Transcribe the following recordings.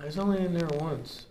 I was only in there once.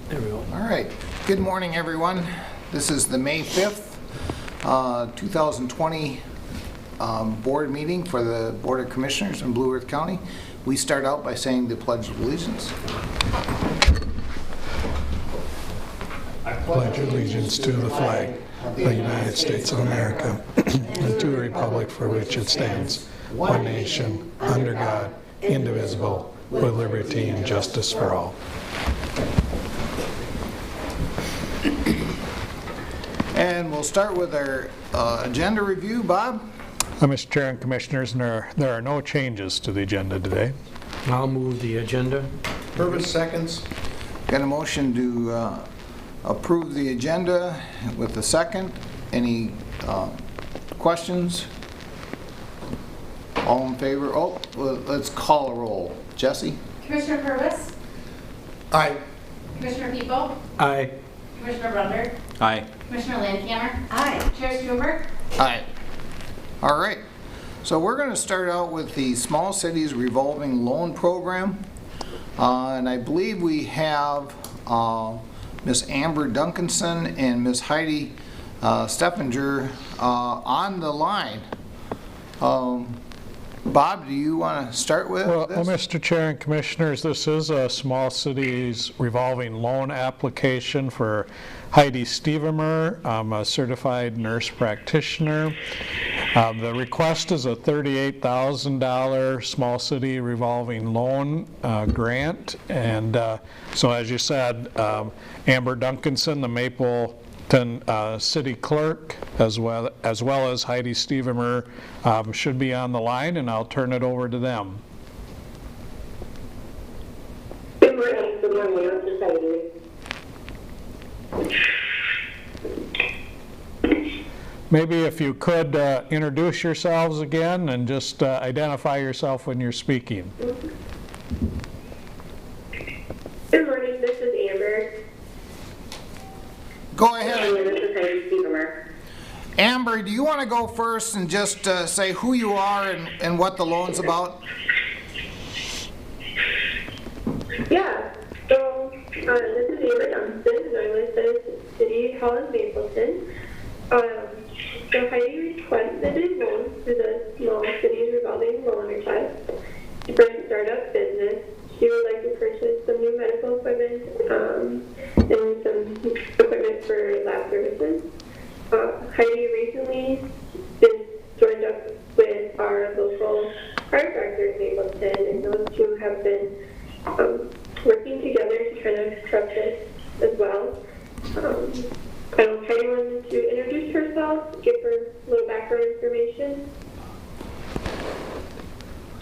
There we go. All right. Good morning, everyone. This is the May 5th, 2020 board meeting for the Board of Commissioners in Blue Earth County. We start out by saying the Pledge of Allegiance. I pledge allegiance to the flag of the United States of America and to the republic for which it stands, one nation, under God, indivisible, with liberty and justice for all. And we'll start with our agenda review. Bob? Mr. Chair and Commissioners, there are no changes to the agenda today. I'll move the agenda. Purvis seconds. Got a motion to approve the agenda with the second. Any questions? All in favor? Oh, well, let's call a roll. Jesse? Commissioner Purvis, Aye. Commissioner People, Aye. Commissioner Brunder, Aye. Commissioner Landcamer. Aye. Chair Stuber. Aye. All right. So we're going to start out with the Small Cities Revolving Loan Program. And I believe we have Miss Amber Duncanson and Miss Heidi Steffinger on the line. Bob, do you want to start with Well, this? Mr. Chair and Commissioners, this is a Small Cities Revolving Loan application for Heidi Stevemer. I'm a certified nurse practitioner. The request is a $38,000 Small City Revolving Loan grant. And so as you said, Amber Duncanson, the Mapleton City Clerk, as well as Heidi Stevemer, should be on the line, and I'll turn it over to them. Good morning. Good morning. This is Heidi. Maybe if you could introduce yourselves again and just identify yourself when you're speaking. Good morning. This is Amber. Go ahead. This is Heidi Stevemer. Amber, do you want to go first and just say who you are and what the loan's about? Yeah, so this is Amber Dunstan, and I'm with City Hall in Mapleton. So Heidi requested a loan through the Small Cities Revolving Loan Request for a startup business. She would like to purchase some new medical equipment and some equipment for lab services. Heidi recently just joined up with our local chiropractor in Mapleton, and those two have been working together to kind of construct this as well. Heidi wanted to introduce herself, give her a little background information.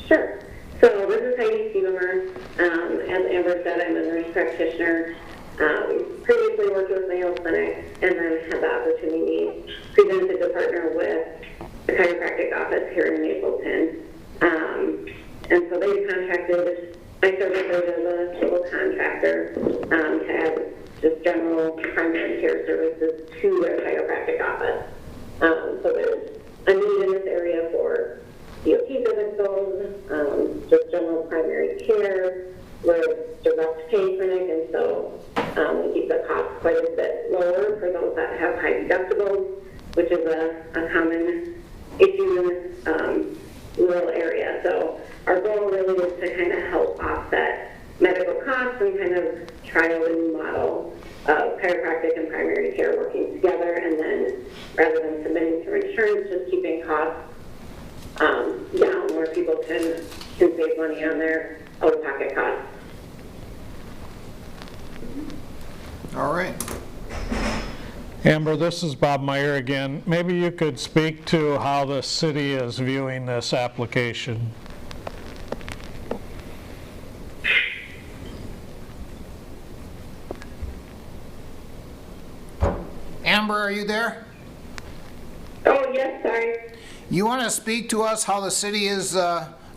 Sure. So this is Heidi Stevemer. As Amber said, I'm a nurse practitioner. Previously worked with Mayo Clinic and then had the opportunity presented to partner with the chiropractic office here in Mapleton. And so they contracted my services as a civil contractor to add just general primary care services to their chiropractic office. So there's a need in this area for DOT visits, just general primary care. We're a direct pay clinic, and so we keep the cost quite a bit lower for those that have high deductibles, which is a common issue in rural area. So our goal really is to kind of help offset medical costs and kind of trial a new model of chiropractic and primary care working together, and then rather than submitting through insurance, just keeping costs down where people can save money on their out-of-pocket costs. All right. Amber, this is Bob Meyer again. Maybe you could speak to how the city is viewing this application. Amber, are you there? Oh, yes, sorry. You want to speak to us how the city is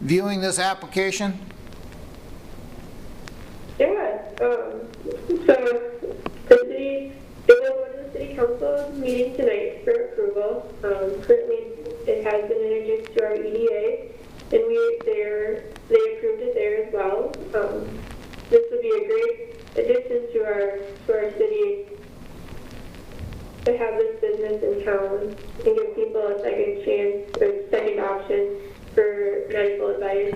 viewing this application? Yeah, so the city, it will go to the city council meeting tonight for approval. Currently, it has been introduced to our EDA, and they approved it there as well. This would be a great addition to our city to have this business in town and give people a second chance or second option for medical advice.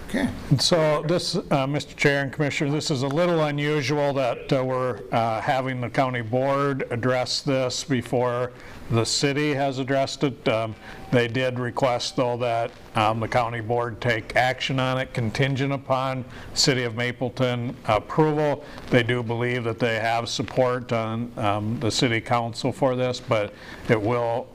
Okay. And so this, Mr. Chair and Commissioner, this is a little unusual that we're having the county board address this before the city has addressed it. They did request, though, that the county board take action on it contingent upon City of Mapleton approval. They do believe that they have support on the city council for this, but it will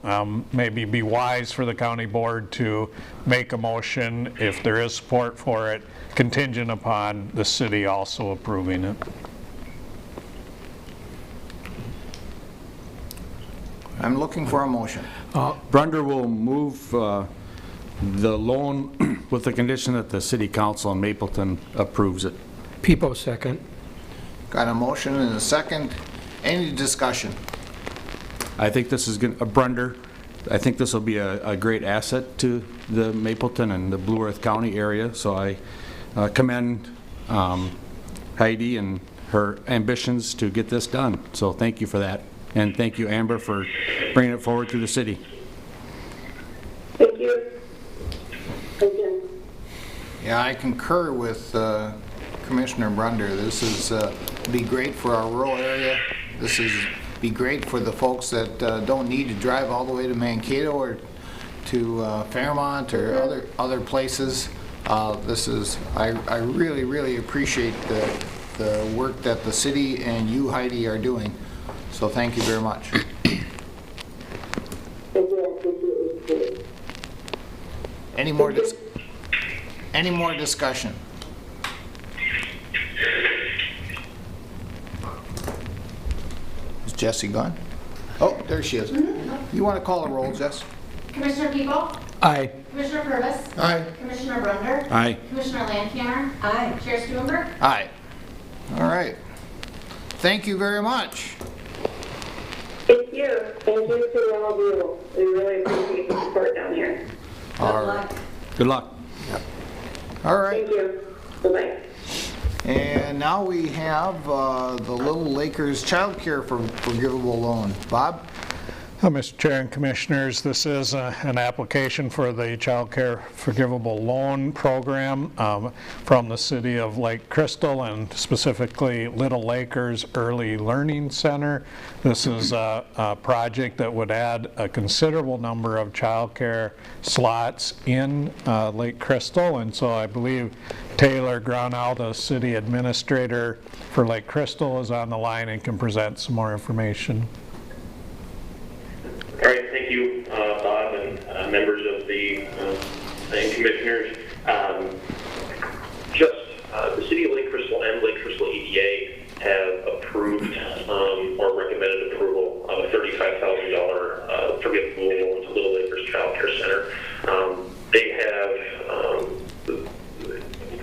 maybe be wise for the county board to make a motion, if there is support for it, contingent upon the city also approving it. I'm looking for a motion. Brunder will move the loan with the condition that the city council in Mapleton approves it. Peepo second. Got a motion and a second. Any discussion? I think this is going to, Brunder, I think this will be a great asset to the Mapleton and the Blue Earth County area, so I commend Heidi and her ambitions to get this done. So thank you for that. And thank you, Amber, for bringing it forward to the city. Thank you. Thank you. Yeah, I concur with Commissioner Brunder. This is be great for our rural area. This is be great for the folks that don't need to drive all the way to Mankato or to Fairmont or other places. This is I really appreciate the work that the city and you, Heidi, are doing. So thank you very much. Any more discussion? Is Jessie gone? Oh, there she is. You want to call a roll, Jess? Commissioner People, Aye. Commissioner Purvis, Aye. Commissioner Brunder, Aye. Commissioner Landcamer, Chair Stuenberg. Aye. All right. Thank you very much. Thank you. Thank you to all of you. We really appreciate the support down here. All right. Good luck. All right. Thank you. Bye-bye. And now we have the Little Lakers Child Care Forgivable Loan. Bob? Mr. Chair and Commissioners, this is an application for the Child Care Forgivable Loan Program from the City of Lake Crystal and specifically Little Lakers Early Learning Center. This is a project that would add a considerable number of child care slots in Lake Crystal, and so I believe Taylor Gronow, the City Administrator for Lake Crystal, is on the line and can present some more information. All right, thank you, Bob, and members of the and commissioners. The City of Lake Crystal and Lake Crystal EDA have approved or recommended approval of a $35,000 forgivable loan to Little Lakers Child Care Center. They have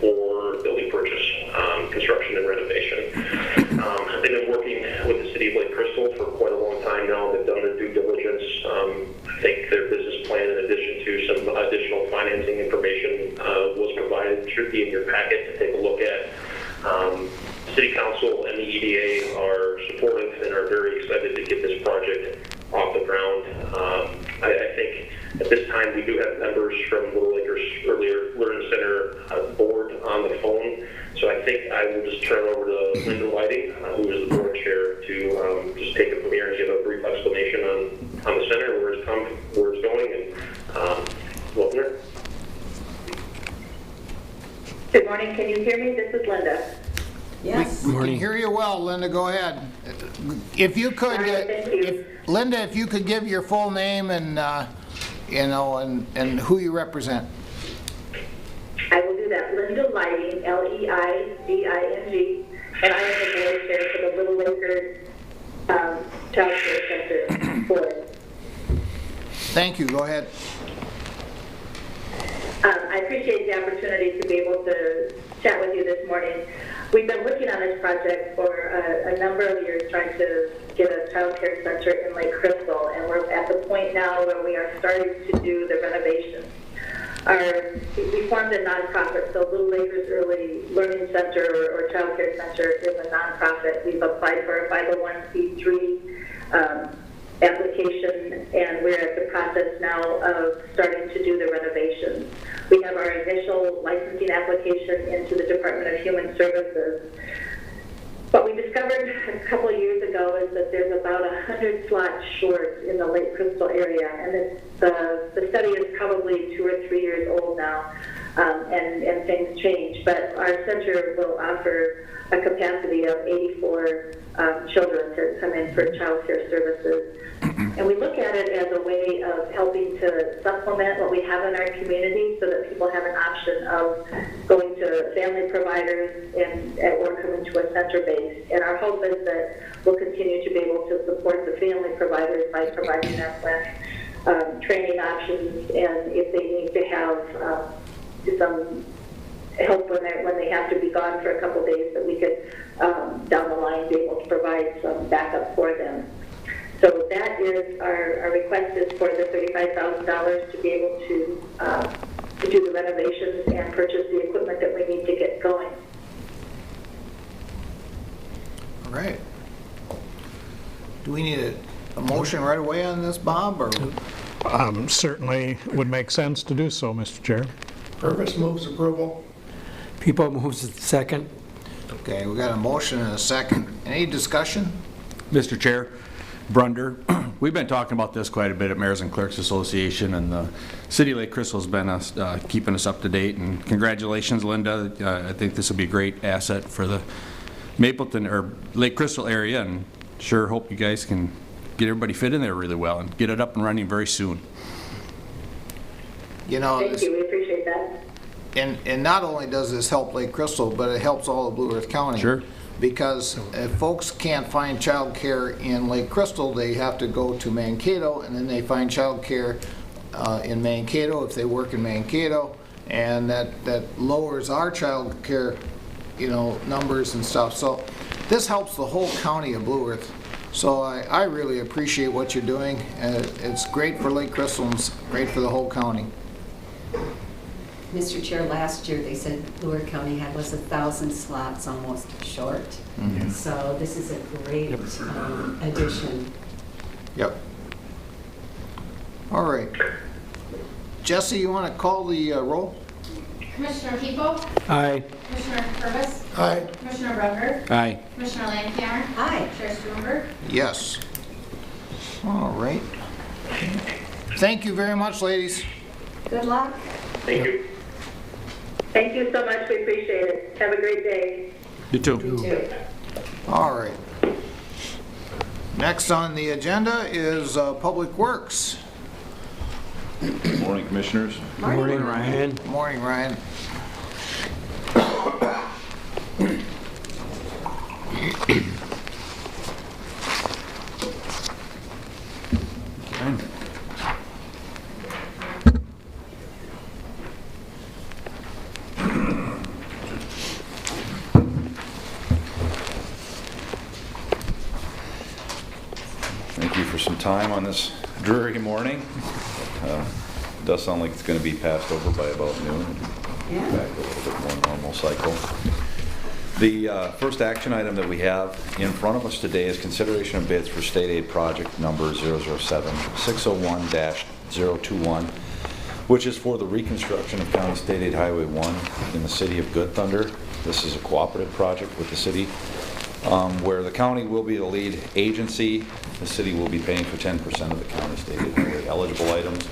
for building purchase, construction, and renovation. They've been working with the City of Lake Crystal for quite a long time now. They've done their due diligence. I think their business plan, in addition to some additional financing information, was provided. It should be in your packet to take a look at. City Council and the EDA are supportive and are very excited to get this project off the ground. I think at this time we do have members from Little Lakers Early Learning Center board on the phone. So I think I will just turn over to Linda Whiting, who is the board chair, to just take it from here and give a brief explanation on the center, where it's going, and go from there. Good morning. Can you hear me? This is Linda. Yes. We can hear you well, Linda. Go ahead. If you could, All right, thank you. Linda, if you could give your full name and and who you represent. I will do that. Linda Lighting, Leiding, and I am the board chair for the Little Lakers Child Care Center board. Thank you. Go ahead. I appreciate the opportunity to be able to chat with you this morning. We've been working on this project for a number of years, trying to get a child care center in Lake Crystal, and we're at the point now where we are starting to do the renovations. We formed a nonprofit, so Little Lakers Early Learning Center or Child Care Center is a nonprofit. We've applied for a 501c3 application, and we're at the process now of starting to do the renovations. We have our initial licensing application into the Department of Human Services. What we discovered a couple of years ago is that there's about 100 slots short in the Lake Crystal area, and the study is probably 2 or 3 years old now, and things change. But our center will offer a capacity of 84 children to come in for child care services. And we look at it as a way of helping to supplement what we have in our community so that people have an option of going to family providers or coming to a center base. And our hope is that we'll continue to be able to support the family providers by providing them with training options, and if they need to have some help when they have to be gone for a couple days, that we could down the line be able to provide some backup for them. So that is our request is for the $35,000 to be able to do the renovations and purchase the equipment that we need to get going. All right. Do we need a motion right away on this, Bob? Or? Certainly would make sense to do so, Mr. Chair. Purvis moves approval. People moves to second. Okay, we got a motion and a second. Any discussion? Mr. Chair, Brunder, we've been talking about this quite a bit at Mayors and Clerks Association, and the City of Lake Crystal has been keeping us up to date. And congratulations, Linda. I think this will be a great asset for the Mapleton or Lake Crystal area, and sure hope you guys can get everybody fit in there really well and get it up and running very soon. You know, Thank you. We appreciate that. and not only does this help Lake Crystal, but it helps all of Blue Earth County. Sure. Because if folks can't find child care in Lake Crystal, they have to go to Mankato, and then they find child care in Mankato if they work in Mankato, and that lowers our child care, numbers and stuff. So this helps the whole county of Blue Earth. So I really appreciate what you're doing. It's great for Lake Crystal and it's great for the whole county. Mr. Chair, last year they said Blue Earth County was 1,000 slots almost short. So this is a great addition. Yep. All right. Jesse, you want to call the roll? Commissioner People, Aye. Commissioner Purvis, Aye. Commissioner Brunder, Aye. Commissioner Landcamer, Aye. Chair Stuenberg. Yes. All right. Thank you very much, ladies. Good luck. Thank you. Thank you so much, we appreciate it. Have a great day. You too. Two. All right. Next on the agenda is Public Works. Morning, Commissioners. Morning, Ryan. Good morning, Ryan. Thank you for some time on this dreary morning. Does sound like it's going to be passed over by about noon. Yeah. Back to a little bit more normal cycle. The first action item that we have in front of us today is consideration of bids for state aid project number 007-601-021, which is for the reconstruction of County State Aid Highway 1 in the city of Good Thunder. This is a cooperative project with the city where the county will be the lead agency. The city will be paying for 10% of the county state aid highway eligible items,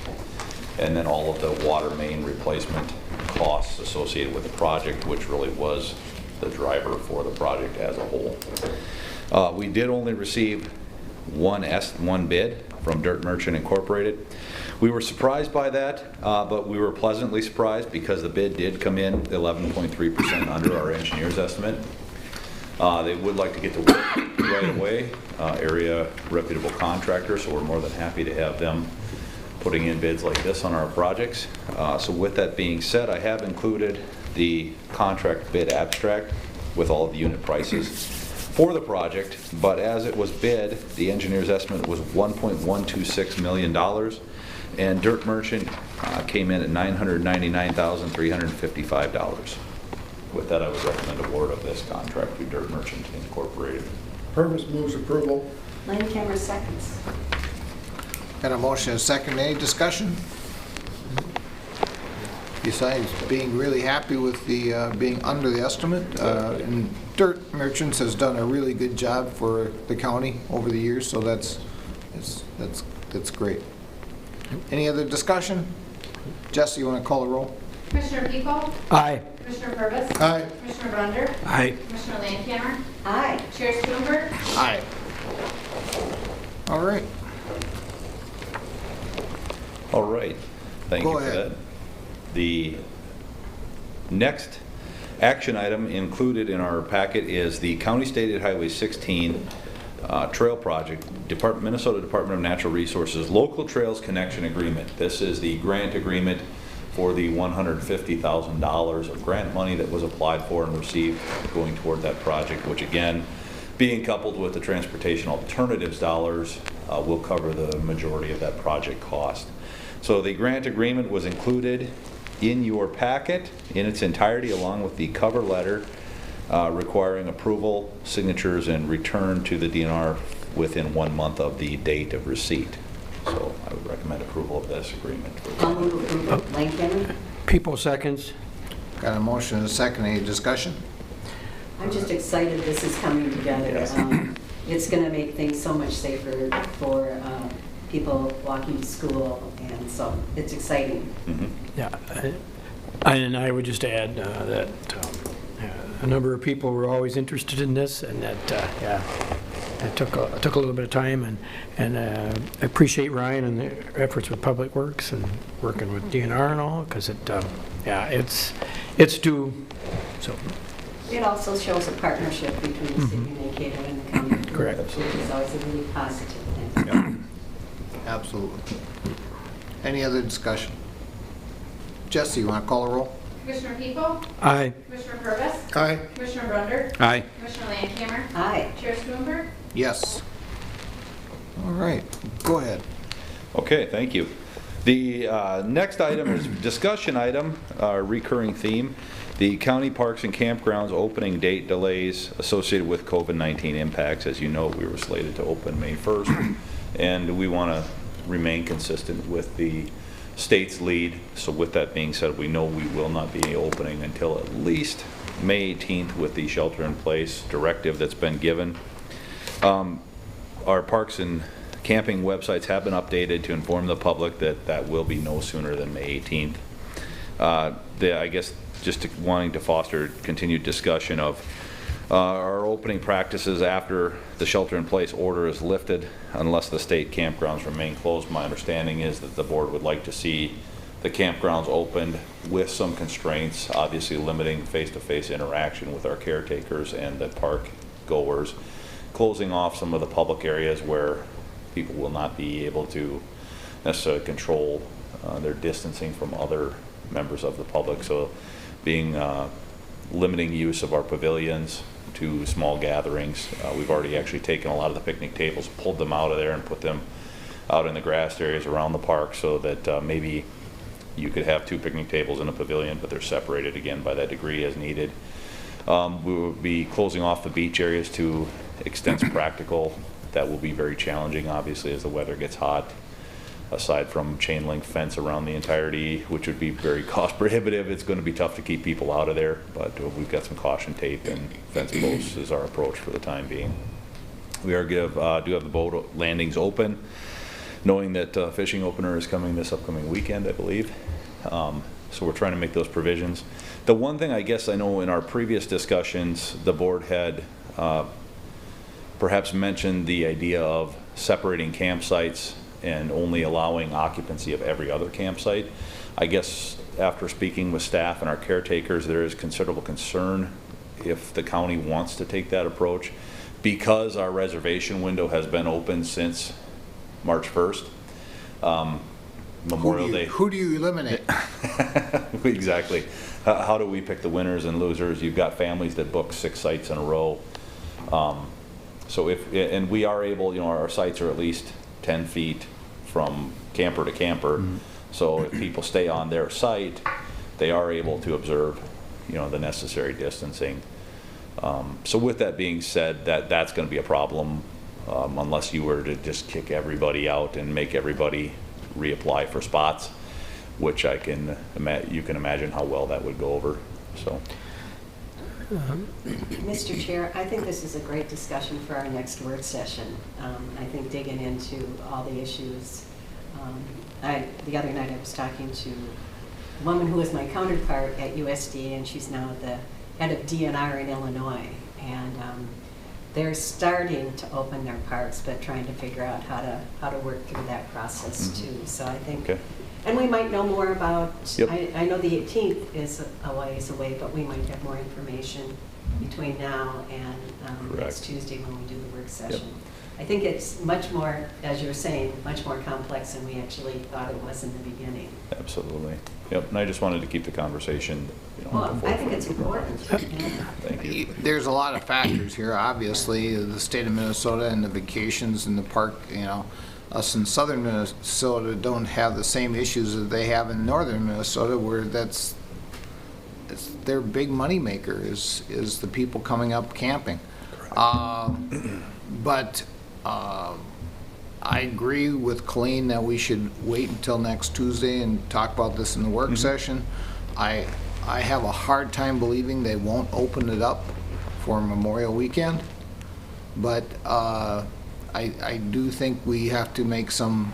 and then all of the water main replacement costs associated with the project, which really was the driver for the project as a whole. We did only receive one bid from Dirt Merchant Incorporated. We were surprised by that, but we were pleasantly surprised because the bid did come in 11.3% under our engineer's estimate. They would like to get to work right away, area reputable contractor, so we're more than happy to have them putting in bids like this on our projects. So with that being said, I have included the contract bid abstract with all of the unit prices for the project, but as it was bid, the engineer's estimate was $1.126 million, and Dirt Merchant came in at $999,355. With that, I would recommend award of this contract to Dirt Merchant Incorporated. Purvis moves approval. Landcamer seconds. Got a motion and a second. Any discussion? Besides being really happy with the being under the estimate, and Dirt Merchants has done a really good job for the county over the years, so that's great. Any other discussion? Jesse, you want to call the roll? Commissioner People, Aye. Commissioner Purvis, Aye. Commissioner Brunder, Aye. Commissioner Landcamer, Aye. Chair Stuenberg. Aye. All right. All right, thank Go you for ahead. that. The next action item included in our packet is the County State Aid Highway 16 Trail Project, Minnesota Department of Natural Resources Local Trails Connection Agreement. This is the grant agreement for the $150,000 of grant money that was applied for and received going toward that project, which again, being coupled with the transportation alternatives dollars, will cover the majority of that project cost. So the grant agreement was included in your packet in its entirety, along with the cover letter requiring approval, signatures, and return to the DNR within 1 month of the date of receipt. So I would recommend approval of this agreement. I'll move approval. Landcamer. People seconds. Got a motion and a second. Any discussion? I'm just excited this is coming together. Yes. It's going to make things so much safer for people walking to school, and so it's exciting. Mhm. Yeah. And I would just add that a number of people were always interested in this, and that, yeah, it took a little bit of time, and I appreciate Ryan and the efforts with Public Works and working with DNR and all, because it, yeah, it's due, so. It also shows a partnership between the city of Mankato and the county. Correct. Which is always a really positive thing. Yeah. Absolutely. Any other discussion? Jesse, you want to call the roll? Commissioner People, Aye. Commissioner Purvis, Aye. Commissioner Brunder, Aye. Commissioner Landcamer, Aye. Chair Stuenberg. Yes. All right, go ahead. Okay, thank you. The next item is discussion item, our recurring theme, the county parks and campgrounds opening date delays associated with COVID-19 impacts. As you know, we were slated to open May 1st, and we want to remain consistent with the state's lead. So with that being said, we know we will not be opening until at least May 18th with the shelter-in-place directive that's been given. Our parks and camping websites have been updated to inform the public that that will be no sooner than May 18th. I guess just wanting to foster continued discussion of our opening practices after the shelter-in-place order is lifted, unless the state campgrounds remain closed. My understanding is that the board would like to see the campgrounds opened with some constraints, obviously limiting face-to-face interaction with our caretakers and the park goers, closing off some of the public areas where people will not be able to necessarily control their distancing from other members of the public. So being limiting use of our pavilions to small gatherings. We've already actually taken a lot of the picnic tables, pulled them out of there and put them out in the grassed areas around the park so that maybe you could have 2 picnic tables in a pavilion, but they're separated again by that degree as needed. We will be closing off the beach areas to extent practical. That will be very challenging, obviously, as the weather gets hot. Aside from chain link fence around the entirety, which would be very cost prohibitive, it's going to be tough to keep people out of there, but we've got some caution tape and fence posts is our approach for the time being. We do have the boat landings open, knowing that fishing opener is coming this upcoming weekend, I believe. So we're trying to make those provisions. The one thing I guess I know in our previous discussions, the board had perhaps mentioned the idea of separating campsites and only allowing occupancy of every other campsite. I guess after speaking with staff and our caretakers, there is considerable concern if the county wants to take that approach, because our reservation window has been open since March 1st. Memorial Day. Who do you eliminate? Exactly. How do we pick the winners and losers? You've got families that book 6 sites in a row. So and we are able, our sites are at least 10 feet from camper to camper. Mm-hmm. So if people stay on their site, they are able to observe, the necessary distancing. So with that being said, that's going to be a problem unless you were to just kick everybody out and make everybody reapply for spots, which you can imagine how well that would go over. So. Mr. Chair, I think this is a great discussion for our next work session. I think digging into all the issues. The other night I was talking to a woman who was my counterpart at USDA, and she's now the head of DNR in Illinois. And they're starting to open their parks, but trying to figure out how to work through that process too. So I think. Okay. And we might know more about, yep. I know the 18th is a ways away, but we might have more information between now and next Tuesday when we do the work session. Yep. I think it's much more, as you were saying, much more complex than we actually thought it was in the beginning. Absolutely. Yep, and I just wanted to keep the conversation. Well, I think it's important. Yeah. Thank you. There's a lot of factors here. Obviously, the state of Minnesota and the vacations in the park, us in southern Minnesota don't have the same issues that they have in northern Minnesota, where it's their big money maker is the people coming up camping. But I agree with Colleen that we should wait until next Tuesday and talk about this in the work session. I have a hard time believing they won't open it up for Memorial Weekend, but I do think we have to make some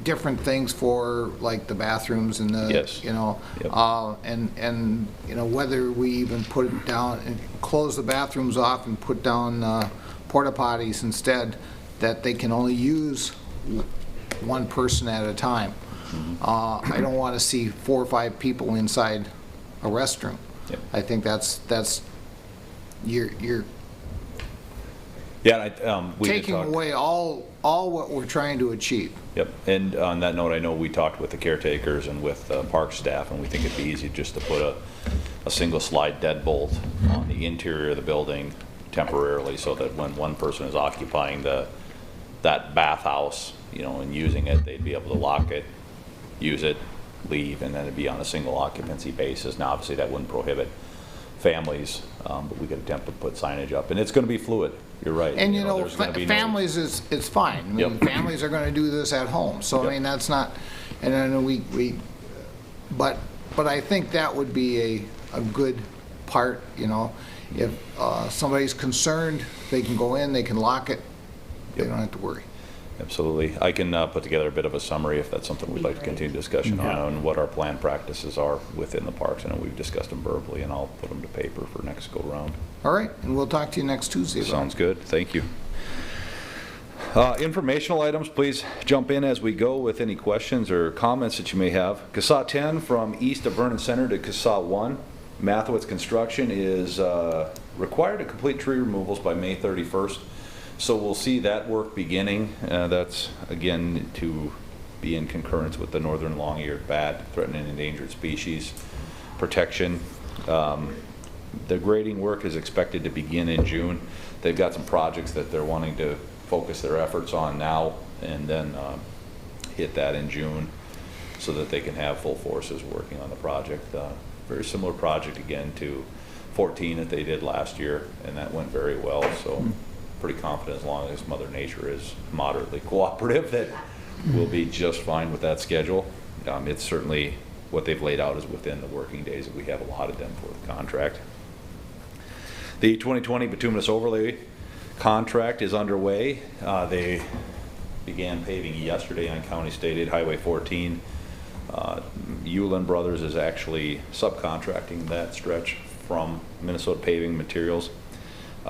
different things for, like, the bathrooms and the, yes. Yep. And whether we even put it down and close the bathrooms off and put down porta potties instead, that they can only use one person at a time. Mm-hmm. I don't want to see 4 or 5 people inside a restroom. Yep. I think that's you're Yeah, we did taking talk. away all what we're trying to achieve. Yep, and on that note, I know we talked with the caretakers and with park staff, and we think it'd be easy just to put a single slide deadbolt on the interior of the building temporarily, so that when one person is occupying that bathhouse, you know, and using it, they'd be able to lock it, use it, leave, and then it'd be on a single occupancy basis. Now, obviously, that wouldn't prohibit families, but we could attempt to put signage up, and it's going to be fluid. You're right. And you know, there's gonna be no- families it's fine. I mean, Yep. families are going to do this at home. So Yep. I mean, that's not. And then but I think that would be a good part. You know, if somebody's concerned, they can go in, they can lock it. They don't have to worry. Absolutely. I can put together a bit of a summary if that's something we'd like to continue discussion on, and what our planned practices are within the parks. I know we've discussed them verbally, and I'll put them to paper for next go-round. All right, and we'll talk to you next Tuesday about it. Sounds good. Thank you. Informational items, please jump in as we go with any questions or comments that you may have. CASA 10 from east of Vernon Center to CASA 1. Mathewitz Construction is required to complete tree removals by May 31st. So we'll see that work beginning. That's, again, to be in concurrence with the northern long-eared bat, threatening endangered species protection. The grading work is expected to begin in June. They've got some projects that they're wanting to focus their efforts on now, and then hit that in June so that they can have full forces working on the project. Very similar project, again, to 14 that they did last year, and that went very well. So pretty confident, as long as Mother Nature is moderately cooperative, that we'll be just fine with that schedule. It's certainly what they've laid out is within the working days that we have allotted them for the contract. The 2020 bituminous overlay contract is underway. They began paving yesterday on County State Aid Highway 14. Ulen Brothers is actually subcontracting that stretch from Minnesota Paving Materials.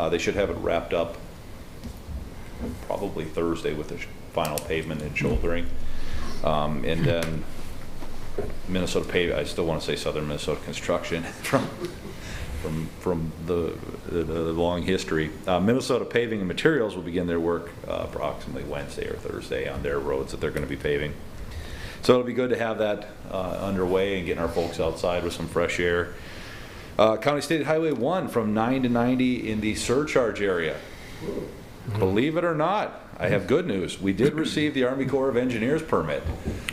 They should have it wrapped up probably Thursday with the final pavement and shouldering. And then Minnesota Paving, I still want to say Southern Minnesota Construction from the long history. Minnesota Paving and Materials will begin their work approximately Wednesday or Thursday on their roads that they're going to be paving. So it'll be good to have that underway and getting our folks outside with some fresh air. County State Highway 1 from 9 to 90 in the surcharge area. Believe it or not, I have good news. We did receive the Army Corps of Engineers permit.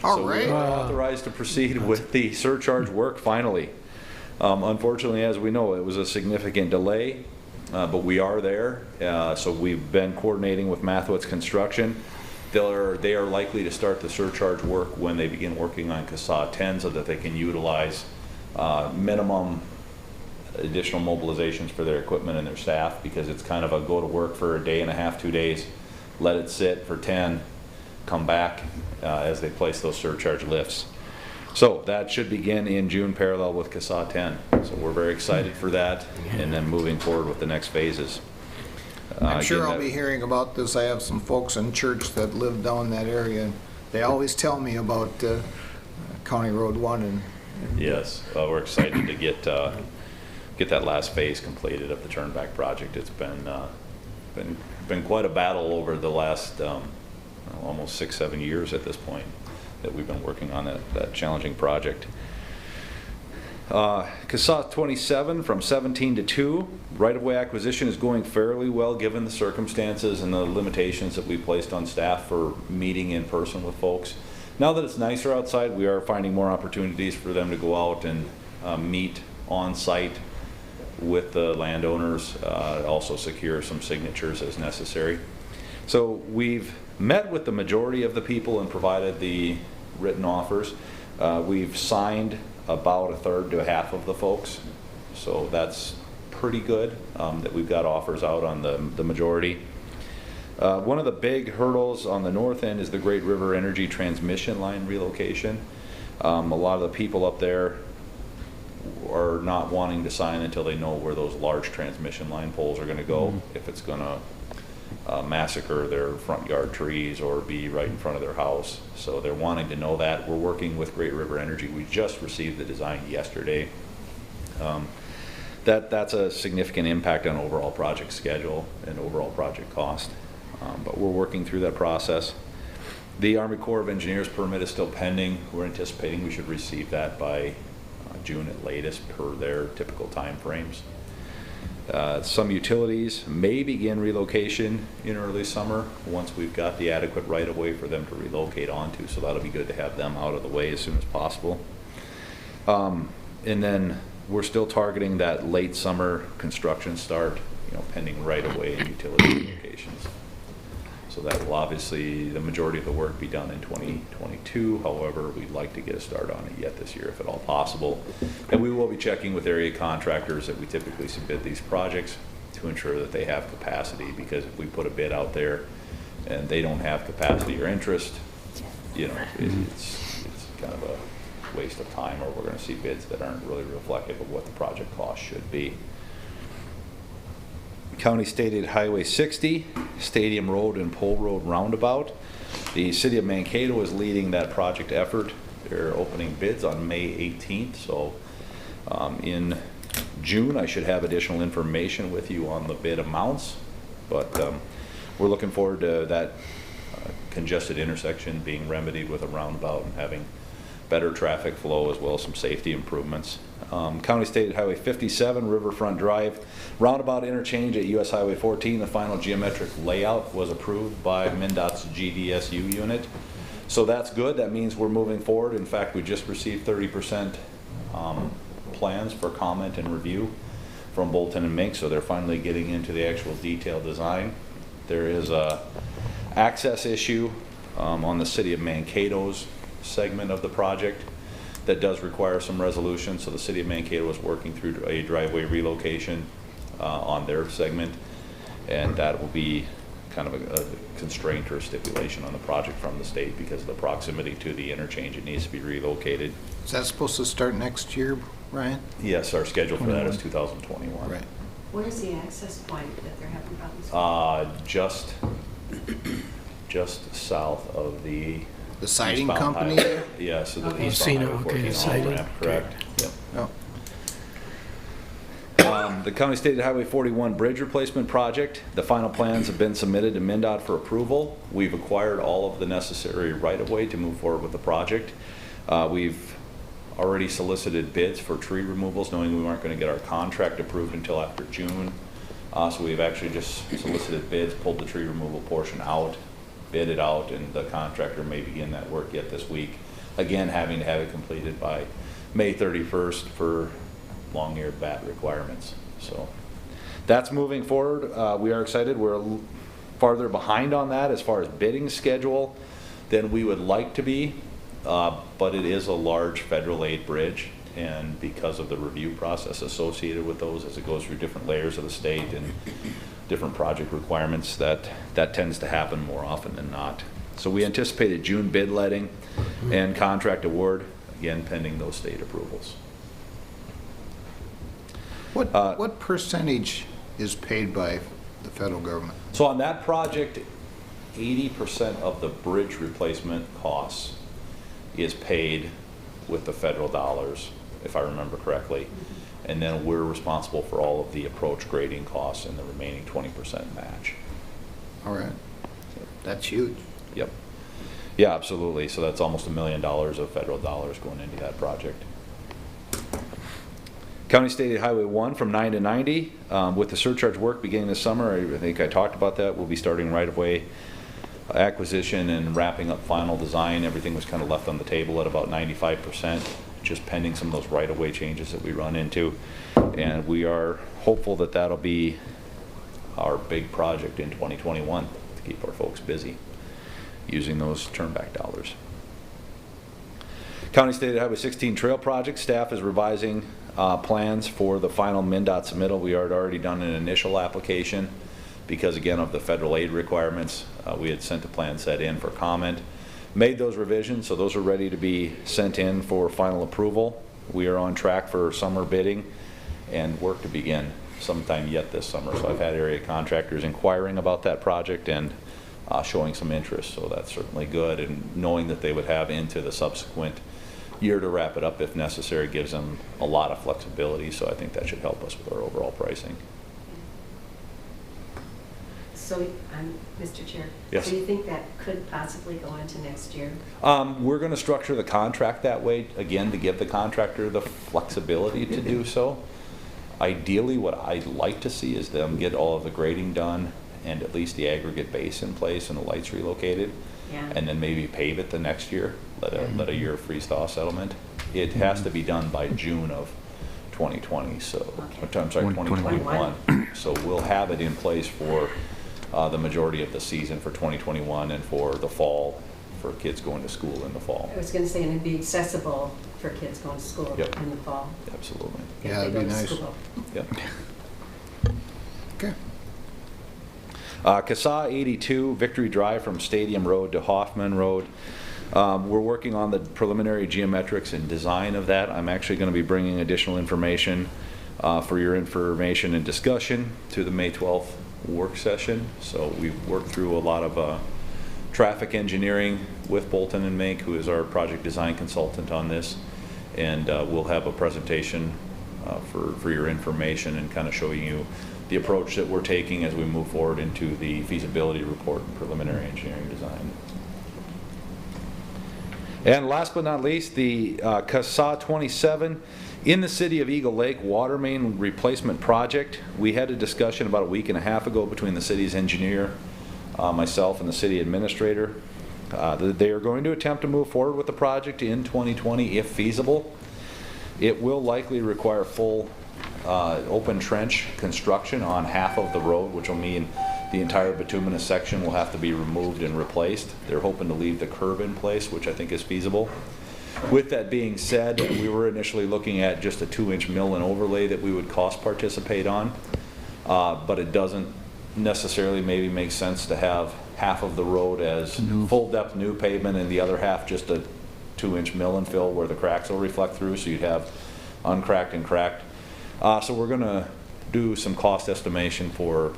All right. So we are authorized to proceed with the surcharge work finally. Unfortunately, as we know, it was a significant delay, but we are there. So we've been coordinating with Mathewitz Construction. They are likely to start the surcharge work when they begin working on CASA 10 so that they can utilize minimum additional mobilizations for their equipment and their staff, because it's kind of a go to work for a day and a half, 2 days, let it sit for 10, come back as they place those surcharge lifts. So that should begin in June parallel with CASA 10. So we're very excited for that, and then moving forward with the next phases. I'm sure Again, I'll be hearing about this. I have some folks in church that live down that area, and they always tell me about County Road 1. And Yes, we're excited to get that last phase completed of the Turnback project. It's been quite a battle over the last almost 6-7 years at this point that we've been working on that challenging project. CASA 27 from 17 to 2. Right-of-way acquisition is going fairly well given the circumstances and the limitations that we placed on staff for meeting in person with folks. Now that it's nicer outside, we are finding more opportunities for them to go out and meet on site with the landowners, also secure some signatures as necessary. So we've met with the majority of the people and provided the written offers. We've signed about a third to a half of the folks, so that's pretty good that we've got offers out on the majority. One of the big hurdles on the north end is the Great River Energy transmission line relocation. A lot of the people up there are not wanting to sign until they know where those large transmission line poles are going to go, if it's going to massacre their front yard trees or be right in front of their house. So they're wanting to know that. We're working with Great River Energy. We just received the design yesterday. that's a significant impact on overall project schedule and overall project cost. But we're working through that process. The Army Corps of Engineers permit is still pending. We're anticipating we should receive that by June at latest per their typical time frames. Some utilities may begin relocation in early summer once we've got the adequate right-of-way for them to relocate onto, so that'll be good to have them out of the way as soon as possible. And then we're still targeting that late summer construction start, pending right-of-way and utility locations. So that will obviously, the majority of the work be done in 2022. However, we'd like to get a start on it yet this year if at all possible. And we will be checking with area contractors that we typically submit these projects to ensure that they have capacity, because if we put a bid out there and they don't have capacity or interest, it's kind of a waste of time, or we're going to see bids that aren't really reflective of what the project cost should be. County State Highway 60, Stadium Road and Pole Road Roundabout. The City of Mankato is leading that project effort. They're opening bids on May 18th, so in June I should have additional information with you on the bid amounts, but we're looking forward to that congested intersection being remedied with a roundabout and having better traffic flow as well as some safety improvements. County State Highway 57, Riverfront Drive, roundabout interchange at US Highway 14. The final geometric layout was approved by MnDOT's GDSU unit. So that's good. That means we're moving forward. In fact, we just received 30% plans for comment and review from Bolton and Mink, so they're finally getting into the actual detailed design. There is a access issue on the City of Mankato's segment of the project that does require some resolution, so the City of Mankato is working through a driveway relocation on their segment, and that will be kind of a constraint or stipulation on the project from the state because of the proximity to the interchange. It needs to be relocated. Is that supposed to start next year, Ryan? Yes, our schedule for that is 2021. Right. Where is the access point that they're having problems with? Just south of the siding eastbound company highway. there? Yeah, so the Okay. eastbound Cena, Highway okay, 14 the siding. on-ramp, correct. Yep. Oh. The County State Highway 41 bridge replacement project, the final plans have been submitted to MnDOT for approval. We've acquired all of the necessary right-of-way to move forward with the project. We've already solicited bids for tree removals, knowing we weren't going to get our contract approved until after June. So we've actually just solicited bids, pulled the tree removal portion out, bid it out, and the contractor may begin that work yet this week. Again, having to have it completed by May 31st for long-eared bat requirements. So that's moving forward. We are excited. We're farther behind on that as far as bidding schedule than we would like to be, but it is a large federal aid bridge, and because of the review process associated with those as it goes through different layers of the state and different project requirements, that tends to happen more often than not. So we anticipated June bid letting and contract award, again pending those state approvals. What percentage is paid by the federal government? So on that project, 80% of the bridge replacement costs is paid with the federal dollars, if I remember correctly. And then we're responsible for all of the approach grading costs and the remaining 20% match. All right. That's huge. Yep. Yeah, absolutely. So that's almost $1 million of federal dollars going into that project. County State Highway 1 from 9 to 90. With the surcharge work beginning this summer, I think I talked about that. We'll be starting right-of-way acquisition and wrapping up final design. Everything was kind of left on the table at about 95%, just pending some of those right-of-way changes that we run into. And we are hopeful that that'll be our big project in 2021 to keep our folks busy using those turn-back dollars. County State Highway 16 trail project, staff is revising plans for the final MnDOT submittal. We had already done an initial application because, again, of the federal aid requirements. We had sent the plan set in for comment, made those revisions, so those are ready to be sent in for final approval. We are on track for summer bidding and work to begin sometime yet this summer. So I've had area contractors inquiring about that project and showing some interest, so that's certainly good, and knowing that they would have into the subsequent year to wrap it up if necessary. Gives them a lot of flexibility, so I think that should help us with our overall pricing. So, Mr. Chair? Yes. So you think that could possibly go into next year? We're going to structure the contract that way, again, to give the contractor the flexibility to do so. Ideally, what I'd like to see is them get all of the grading done and at least the aggregate base in place and the lights relocated. Yeah. And then maybe pave it the next year, let a year freeze-thaw settlement. It has to be done by June of 2020, so, Okay. I'm sorry, 2021. So we'll have it in place for the majority of the season for 2021 and for the fall, for kids going to school in the fall. I was going to say, and it'd be accessible for kids going to school Yep. in the fall. Absolutely. if Yeah, they that'd go be to nice. school. Yep. Okay. CASA 82, Victory Drive from Stadium Road to Hoffman Road. We're working on the preliminary geometrics and design of that. I'm actually going to be bringing additional information for your information and discussion to the May 12th work session. So we've worked through a lot of traffic engineering with Bolton and Mink, who is our project design consultant on this. And we'll have a presentation for your information and kind of showing you the approach that we're taking as we move forward into the feasibility report and preliminary engineering design. And last but not least, the CASA 27 in the city of Eagle Lake water main replacement project. We had a discussion about a week and a half ago between the city's engineer, myself, and the city administrator. They are going to attempt to move forward with the project in 2020 if feasible. It will likely require full open trench construction on half of the road, which will mean the entire bituminous section will have to be removed and replaced. They're hoping to leave the curb in place, which I think is feasible. With that being said, we were initially looking at just a 2-inch mill and overlay that we would cost participate on, but it doesn't necessarily maybe make sense to have half of the road as full depth new pavement and the other half just a 2-inch mill and fill where the cracks will reflect through, so you'd have uncracked and cracked. So we're going to do some cost estimation for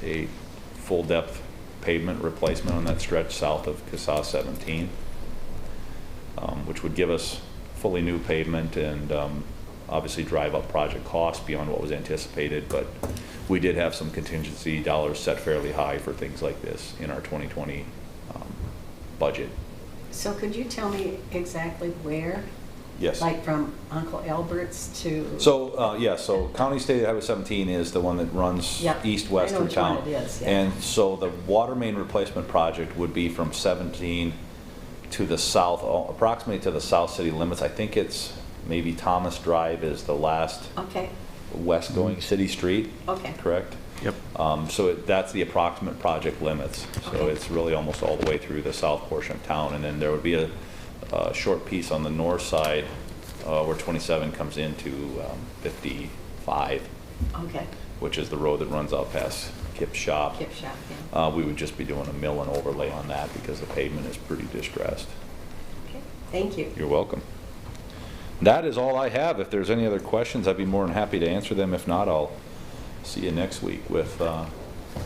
a full depth pavement replacement on that stretch south of CASA 17, which would give us fully new pavement and obviously drive up project costs beyond what was anticipated, but we did have some contingency dollars set fairly high for things like this in our 2020 budget. So could you tell me exactly where? Yes. Like from Uncle Albert's to? So, yeah, so County State Highway 17 is the one that runs Yep. east-west I know through which one town. it is, yeah. And so the water main replacement project would be from 17 to the south, approximately to the south city limits. I think it's maybe Thomas Drive is the last Okay, west-going city street, okay. correct? Yep. So that's the approximate project limits. So Okay. it's really almost all the way through the south portion of town. And then there would be a short piece on the north side where 27 comes into 55, Okay, which is the road that runs out past Kip's shop. gift shop, yeah. We would just be doing a mill and overlay on that because the pavement is pretty distressed. Okay, thank you. You're welcome. That is all I have. If there's any other questions, I'd be more than happy to answer them. If not, I'll see you next week with a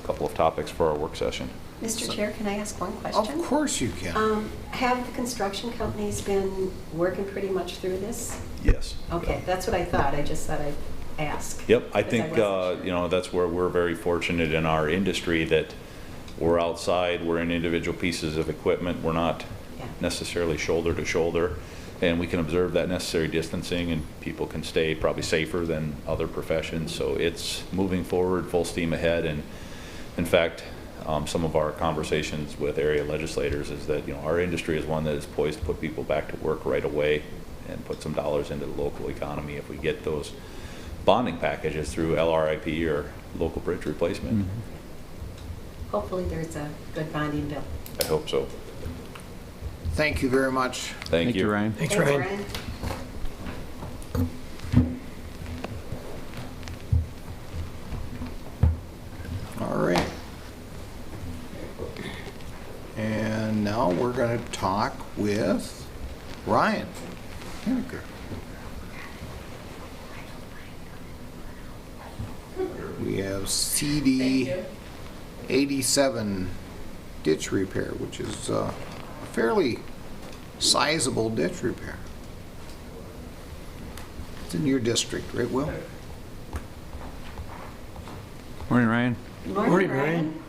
couple of topics for our work session. Mr. Chair, can I ask one question? Of course you can. Have the construction companies been working pretty much through this? Yes. Okay, that's what I thought. I just thought I'd ask. Yep, I because think, wasn't you know, that's where we're very fortunate in our industry that we're outside, we're in individual pieces of equipment, we're not Yeah. necessarily shoulder to shoulder, and we can observe that necessary distancing, and people can stay probably safer than other professions. So it's moving forward, full steam ahead, and in fact, some of our conversations with area legislators is that, you know, our industry is one that is poised to put people back to work right away and put some dollars into the local economy if we get those bonding packages through LRIP or local bridge replacement. Hopefully there's a good bonding bill. I hope so. Thank you very much. Thank you. Ryan. Thanks, Ryan. All right. And now we're going to talk with Ryan Henniker. We have CD 87 ditch repair, which is a fairly sizable ditch repair. It's in your district, right, Will? Morning, Ryan. Morning, Brian.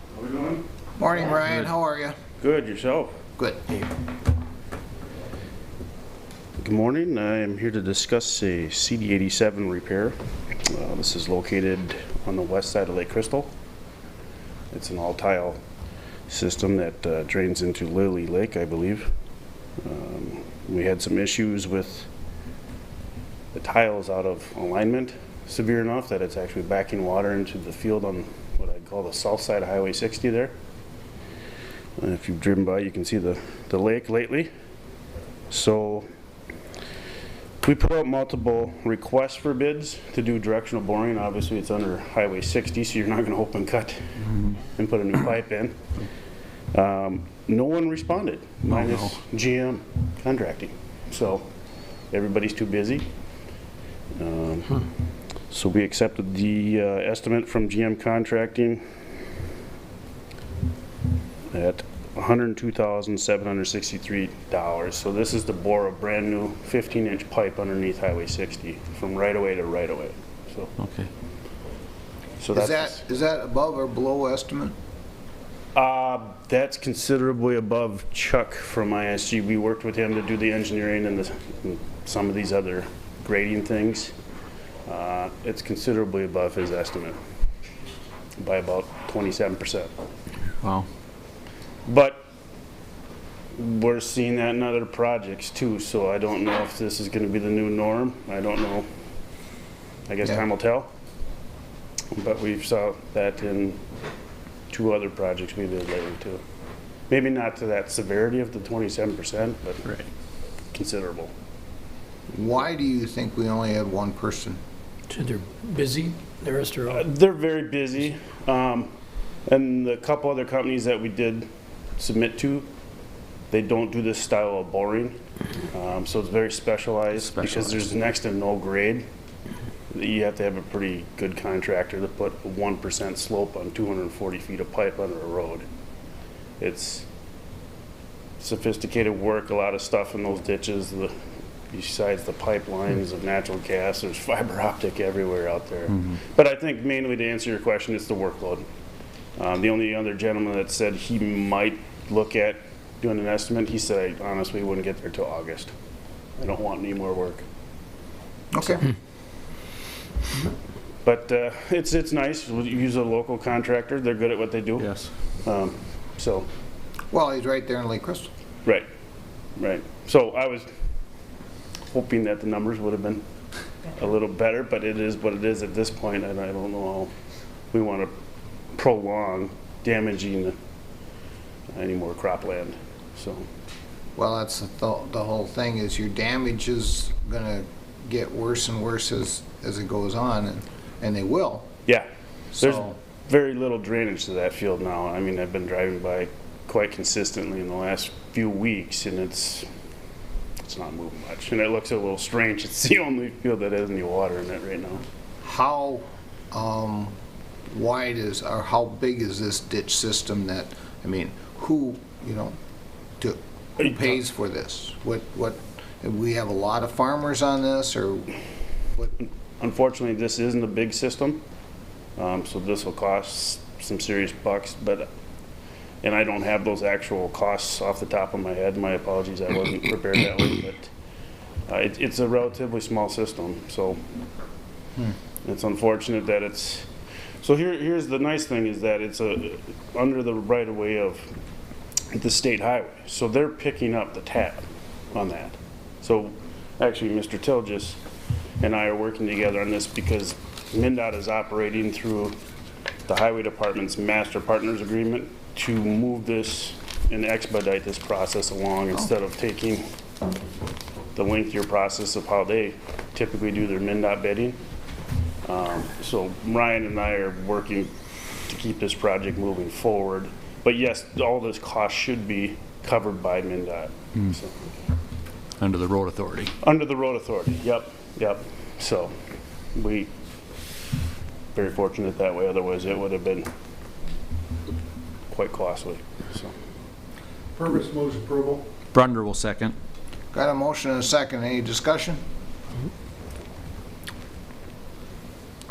Morning, Brian, how are you? Good, yourself? Good. Good morning, I am here to discuss a CD87 repair. This is located on the west side of Lake Crystal. It's an all-tile system that drains into Lily Lake, I believe. We had some issues with the tiles out of alignment, severe enough that it's actually backing water into the field on what I call the south side of Highway 60 there. If you've driven by, you can see the lake lately. So we put out multiple requests for bids to do directional boring. Obviously, it's under Highway 60, so you're not going to open cut and put a new pipe in. No one responded, minus GM Contracting. So everybody's too busy. So we accepted the estimate from GM Contracting at $102,763. So this is to bore a brand new 15-inch pipe underneath Highway 60 from right away to right away. So Okay. so Is that's that above or below estimate? that's considerably above Chuck from ISG. We worked with him to do the engineering and some of these other grading things. It's considerably above his estimate by about 27%. Wow. But we're seeing that in other projects too, so I don't know if this is going to be the new norm. I don't know. I guess Yeah. time will tell. But we've saw that in 2 other projects we did lately too. Maybe not to that severity of the 27%, but considerable. Why do you think we only had one person? So they're busy, the rest are all, They're very busy. And the couple other companies that we did submit to, they don't do this style of boring. So it's very specialized because there's next to no grade. You have to have a pretty good contractor to put a 1% slope on 240 feet of pipe under a road. It's sophisticated work, a lot of stuff in those ditches. Besides the pipelines of natural gas, there's fiber optic everywhere out there. But I think mainly to answer your question, it's the workload. The only other gentleman that said he might look at doing an estimate, he said, I honestly wouldn't get there till August. I don't want any more work. Okay. But it's nice. We use a local contractor. They're good at what they do. Yes. So, Well, he's right there in Lake Crystal. right. So I was hoping that the numbers would have been a little better, but it is what it is at this point, and I don't know how we want to prolong damaging any more cropland. So, Well, that's the whole thing, is your damage is gonna get worse and worse as it goes on, and they will. yeah, there's So, very little drainage to that field now. I mean, I've been driving by quite consistently in the last few weeks, and it's not moving much. And it looks a little strange. It's the only field that has any water in it right now. how wide is, or how big is this ditch system that, I mean, who pays for this? What, we have a lot of farmers on this, or what? Unfortunately, this isn't a big system, so this will cost some serious bucks, and I don't have those actual costs off the top of my head. My apologies, I wasn't prepared that way, but it's a relatively small system, so it's unfortunate that it's, so here's the nice thing is that it's under the right of way of the state highway, so they're picking up the tab on that. So actually, Mr. Tilgis and I are working together on this because MnDOT is operating through the Highway Department's Master Partners Agreement to move this and expedite this process along instead of taking the lengthier process of how they typically do their MnDOT bidding. So Ryan and I are working to keep this project moving forward. But yes, all this cost should be covered by MnDOT. So, Under the road authority. under the road authority, yep. So we very fortunate that way, otherwise it would have been quite costly, so. Purvis moves approval. Brunder will second. Got a motion and a second, any discussion?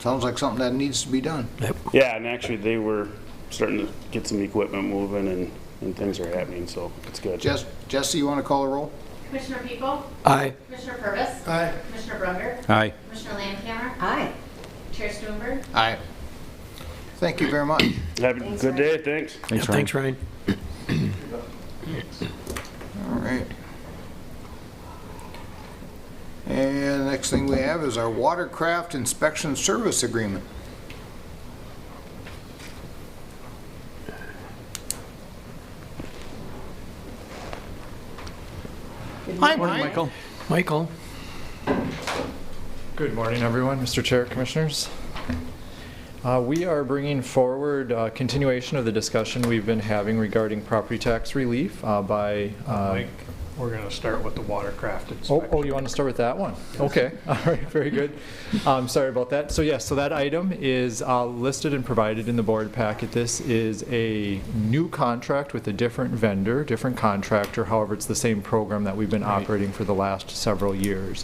Sounds like something that needs to be done. Yeah, and actually they were starting to get some equipment moving and things are happening, so it's good. Jesse, you want to call the roll? Commissioner People? Aye. Commissioner Purvis? Aye. Commissioner Brunder? Aye. Commissioner Landcamer? Aye. Chair Stuenberg? Aye. Thank you very much. Have a Thanks, good Ryan. day, thanks. Thanks, Yeah, Ryan. thanks, Ryan. All right. And the next thing we have is our watercraft inspection service agreement. Hi, Mike. Michael? Good morning, everyone. Mr. Chair, Commissioners. We are bringing forward a continuation of the discussion we've been having regarding property tax relief by... Mike, we're going to start with the watercraft inspection. Oh, you want to start with that one? Okay, all right, very good. Sorry about that. So yes, so that item is listed and provided in the board packet. This is a new contract with a different vendor, different contractor. However, it's the same program that we've been operating for the last several years.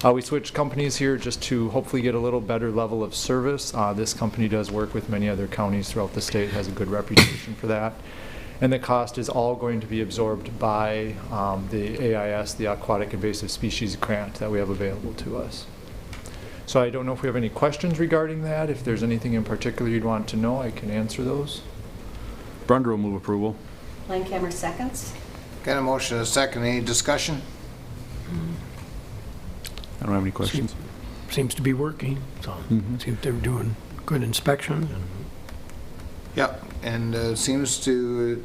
We switched companies here just to hopefully get a little better level of service. This company does work with many other counties throughout the state, has a good reputation for that. And the cost is all going to be absorbed by the AIS, the Aquatic Invasive Species Grant that we have available to us. So I don't know if we have any questions regarding that. If there's anything in particular you'd want to know, I can answer those. Brunder will move approval. Landcamer seconds. Got a motion and a second. Any discussion? I don't have any questions. Seems to be working, so seems they're doing good inspection. Yep, and it seems the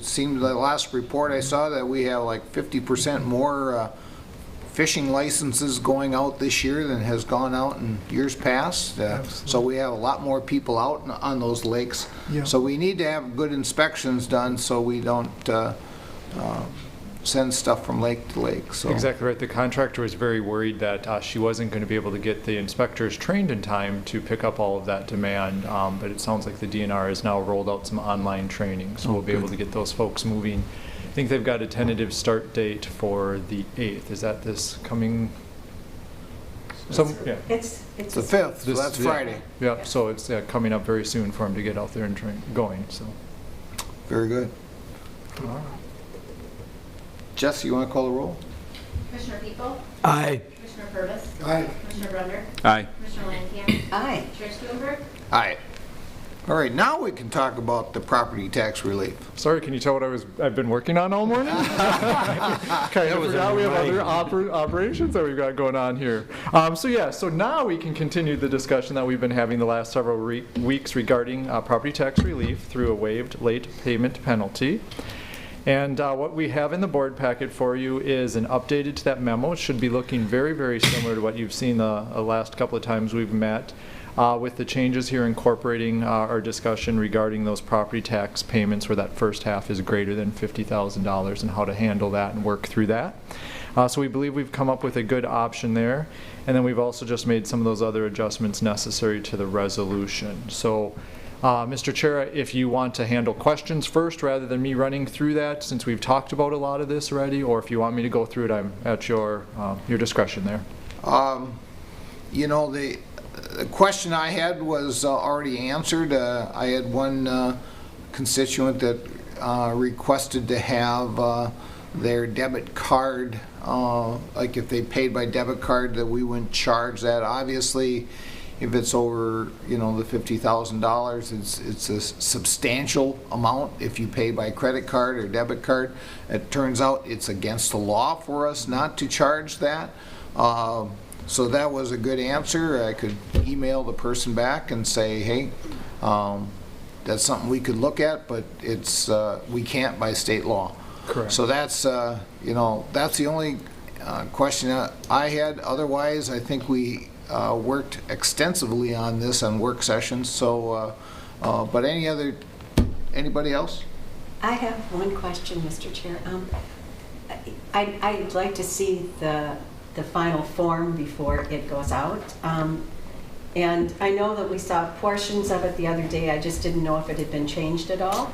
last report I saw that we have like 50% more fishing licenses going out this year than has gone out in years past. So we have a lot more people out on those lakes. Yeah. So we need to have good inspections done so we don't send stuff from lake to lake. So Exactly right. The contractor was very worried that she wasn't going to be able to get the inspectors trained in time to pick up all of that demand. But it sounds like the DNR has now rolled out some online training, so we'll be able to get those folks moving. I think they've got a tentative start date for the 8th. Is that this coming? Yeah. It's the 5th, so This- that's yeah. Friday. Yeah, so it's coming up very soon for them to get out there and going. So. Very good. Jess, you want to call the roll? Commissioner People? Aye. Commissioner Purvis? Aye. Commissioner Brunder? Aye. Commissioner Landcamer? Aye. Chair Stuenberg? Aye. All right, now we can talk about the property tax relief. Sorry, can you tell what I've been working on all morning? Kind of forgot we have other operations that we've got going on here. So now we can continue the discussion that we've been having the last several weeks regarding property tax relief through a waived late payment penalty. And what we have in the board packet for you is an updated to that memo. It should be looking very, very similar to what you've seen the last couple of times we've met. With the changes here incorporating our discussion regarding those property tax payments where that first half is greater than $50,000 and how to handle that and work through that. So we believe we've come up with a good option there. And then we've also just made some of those other adjustments necessary to the resolution. So Mr. Chair, if you want to handle questions first rather than me running through that, since we've talked about a lot of this already, or if you want me to go through it, I'm at your discretion there. You know, the question I had was already answered. I had one constituent that requested to have their debit card, like if they paid by debit card, that we wouldn't charge that. Obviously, if it's over, the $50,000, it's a substantial amount. If you pay by credit card or debit card, it turns out it's against the law for us not to charge that. So that was a good answer. I could email the person back and say, hey, that's something we could look at, but it's we can't by state law. Correct. So that's that's the only question that I had. Otherwise, I think we worked extensively on this on work sessions. So, but anybody else? I have one question, Mr. Chair. I'd like to see the final form before it goes out. And I know that we saw portions of it the other day. I just didn't know if it had been changed at all.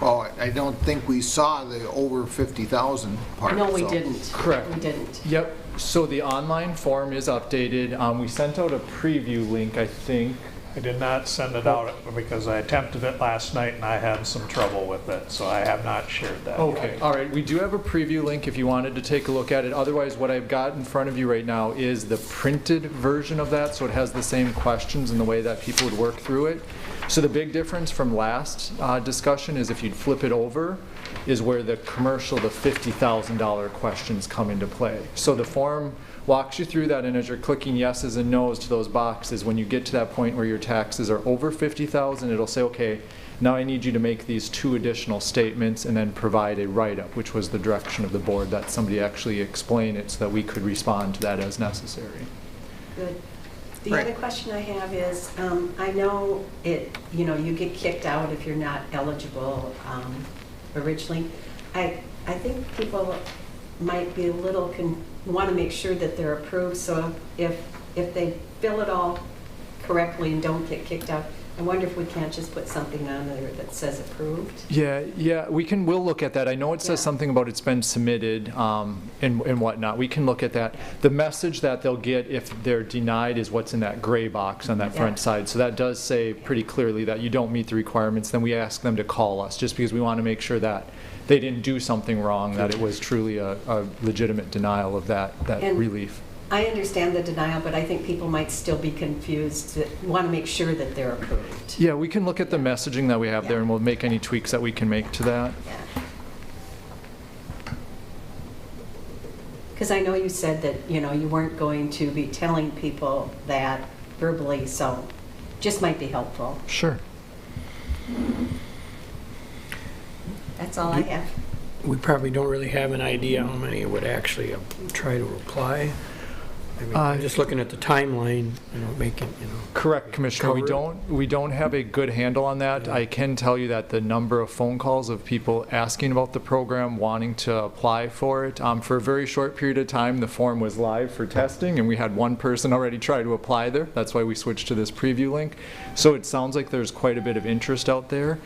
Oh, I don't think we saw the over 50,000 part. No, we so- didn't. Correct. We didn't. Yep, so the online form is updated. We sent out a preview link, I think. I did not send it out because I attempted it last night and I had some trouble with it, so I have not shared that. Okay, all right, we do have a preview link if you wanted to take a look at it. Otherwise, what I've got in front of you right now is the printed version of that, so it has the same questions and the way that people would work through it. So the big difference from last discussion is if you'd flip it over, is where the commercial, the $50,000 questions come into play. So the form walks you through that, and as you're clicking yeses and nos to those boxes, when you get to that point where your taxes are over $50,000, it'll say, okay, now I need you to make these 2 additional statements and then provide a write-up, which was the direction of the board, that somebody actually explain it so that we could respond to that as necessary. Good. The Right. other question I have is, I know you get kicked out if you're not eligible originally. I think people might be a little, want to make sure that they're approved, so if they fill it all correctly and don't get kicked out, I wonder if we can't just put something on there that says approved. Yeah, we'll look at that. I know it says Yeah. something about it's been submitted and whatnot. We can look at that. The message that they'll get if they're denied is what's in that gray box on that front Yeah. side. So that does say pretty clearly that you don't meet the requirements. Then we ask them to call us, just because we want to make sure that they didn't do something wrong, that it was truly a legitimate denial of that And- relief. I understand the denial, but I think people might still be confused, that want to make sure that they're approved. Yeah, we can look at the messaging that we have there, and we'll make any tweaks that we can make to that. Yeah. Because I know you said that, you weren't going to be telling people that verbally, so just might be helpful. Sure. That's all I have. We probably don't really have an idea how many would actually try to apply. I mean, I'm just looking at the timeline, making. Correct, Commissioner. cover it. We don't have a good handle on that. I can tell you that the number of phone calls of people asking about the program, wanting to apply for it, for a very short period of time, the form was live for testing, and we had one person already try to apply there. That's why we switched to this preview link. So it sounds like there's quite a bit of interest out there.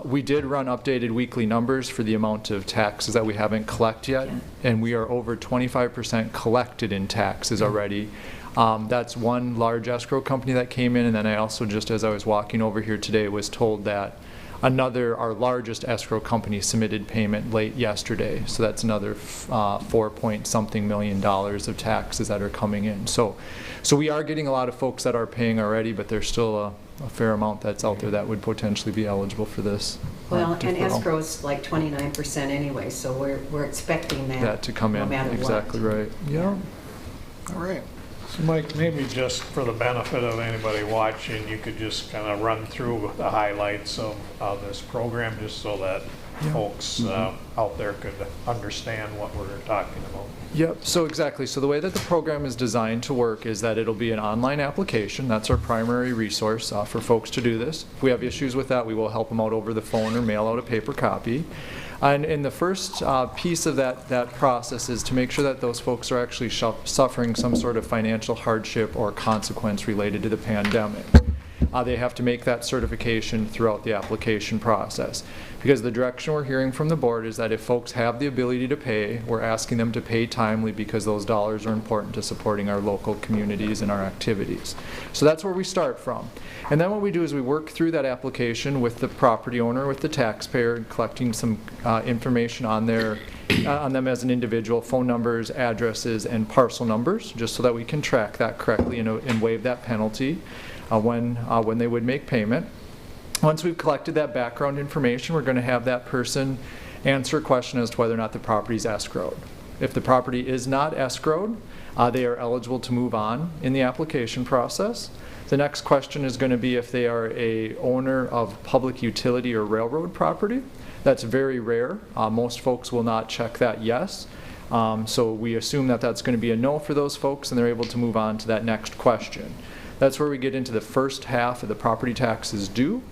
We did run updated weekly numbers for the amount of taxes that we haven't collected yet, and we are over 25% collected in taxes already. That's one large escrow company that came in, and then I also, just as I was walking over here today, was told that our largest escrow company submitted payment late yesterday. So that's another 4-point-something million of taxes that are coming in. So we are getting a lot of folks that are paying already, but there's still a fair amount that's out there that would potentially be eligible for this. Well, and deferral. escrow's like 29% anyway, so we're expecting That to come no in, matter what. exactly right. Yeah. All right. So Mike, maybe just for the benefit of anybody watching, you could just kind of run through the highlights of this program, just so that folks out there could understand what we're talking about. Yep, so exactly. So the way that the program is designed to work is that it'll be an online application. That's our primary resource for folks to do this. If we have issues with that, we will help them out over the phone or mail out a paper copy. And the first piece of that process is to make sure that those folks are actually suffering some sort of financial hardship or consequence related to the pandemic. They have to make that certification throughout the application process. Because the direction we're hearing from the board is that if folks have the ability to pay, we're asking them to pay timely, because those dollars are important to supporting our local communities and our activities. So that's where we start from. And then what we do is we work through that application with the property owner, with the taxpayer, collecting some information on them as an individual, phone numbers, addresses, and parcel numbers, just so that we can track that correctly and waive that penalty when they would make payment. Once we've collected that background information, we're going to have that person answer a question as to whether or not the property is escrowed. If the property is not escrowed, they are eligible to move on in the application process. The next question is going to be if they are a owner of public utility or railroad property. That's very rare. Most folks will not check that yes. So we assume that that's going to be a no for those folks, and they're able to move on to that next question. That's where we get into the first half of the property taxes due.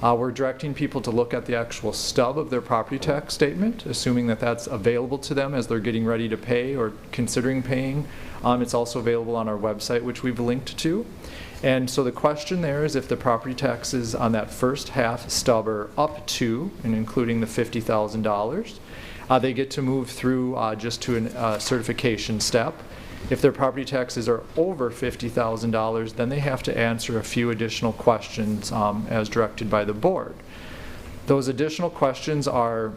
We're directing people to look at the actual stub of their property tax statement, assuming that that's available to them as they're getting ready to pay or considering paying. It's also available on our website, which we've linked to. And so the question there is if the property taxes on that first half stub are up to and including the $50,000, they get to move through just to a certification step. If their property taxes are over $50,000, then they have to answer a few additional questions as directed by the board. Those additional questions are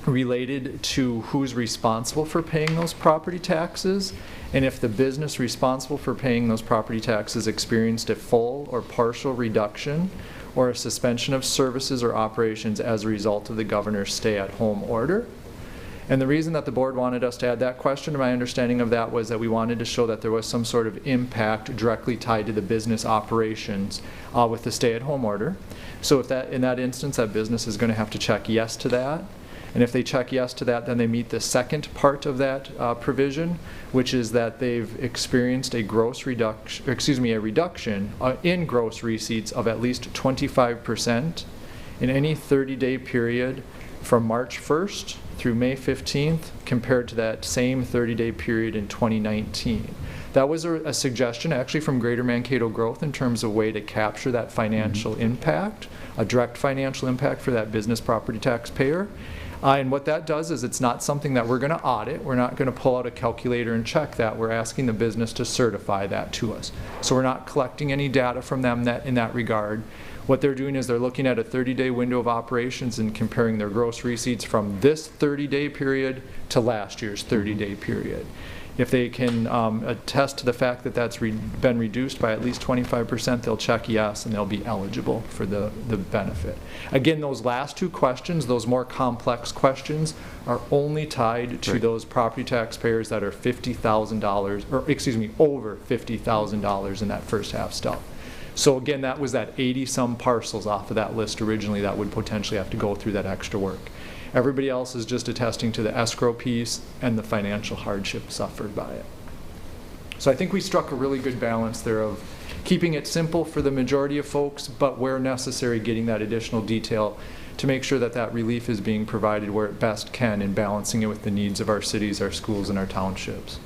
related to who's responsible for paying those property taxes, and if the business responsible for paying those property taxes experienced a full or partial reduction or a suspension of services or operations as a result of the governor's stay-at-home order. And the reason that the board wanted us to add that question, my understanding of that was that we wanted to show that there was some sort of impact directly tied to the business operations with the stay-at-home order. So if that, in that instance, that business is going to have to check yes to that. And if they check yes to that, then they meet the second part of that provision, which is that they've experienced a gross reduction, a reduction in gross receipts of at least 25% in any 30-day period from March 1st through May 15th compared to that same 30-day period in 2019. That was a suggestion actually from Greater Mankato Growth in terms of a way to capture that financial impact, a direct financial impact for that business property taxpayer. And what that does is it's not something that we're going to audit. We're not going to pull out a calculator and check that. We're asking the business to certify that to us. So we're not collecting any data from them in that regard. What they're doing is they're looking at a 30-day window of operations and comparing their gross receipts from this 30-day period to last year's 30-day period. If they can attest to the fact that that's been reduced by at least 25%, they'll check yes and they'll be eligible for the benefit. Again, those last two questions, those more complex questions, are only tied to those property taxpayers that are $50,000, or excuse me, over $50,000 in that first half stub. So again, that was that 80-some parcels off of that list originally that would potentially have to go through that extra work. Everybody else is just attesting to the escrow piece and the financial hardship suffered by it. So I think we struck a really good balance there of keeping it simple for the majority of folks, but where necessary, getting that additional detail to make sure that that relief is being provided where it best can and balancing it with the needs of our cities, our schools, and our townships.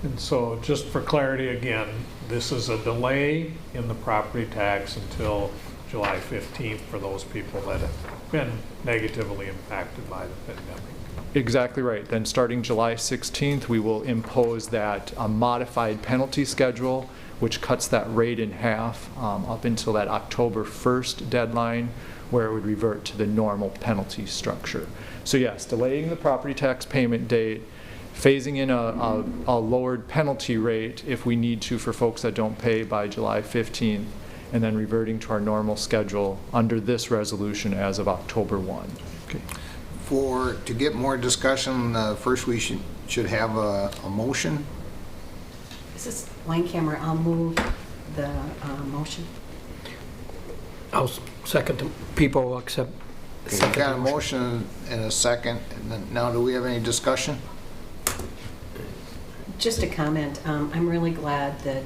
And so just for clarity again, this is a delay in the property tax until July 15th for those people that have been negatively impacted by the pandemic. Exactly right. Then starting July 16th, we will impose that modified penalty schedule, which cuts that rate in half up until that October 1st deadline, where it would revert to the normal penalty structure. So yes, delaying the property tax payment date, phasing in a lowered penalty rate if we need to for folks that don't pay by July 15th, and then reverting to our normal schedule under this resolution as of October 1. Okay. To get more discussion, first we should have a motion. This is Langhammer. I'll move the motion. I'll second the people accept. Okay, we've got a motion and a second. And then, now, do we have any discussion? Just a comment. I'm really glad that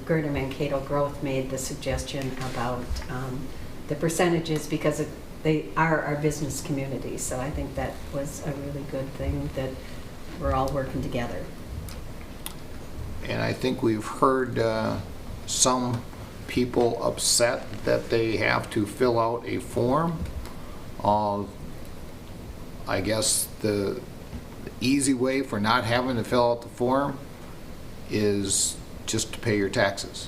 Greater Mankato Growth made the suggestion about the percentages because they are our business community. So I think that was a really good thing that we're all working together. And I think we've heard some people upset that they have to fill out a form. I guess the easy way for not having to fill out the form is just to pay your taxes.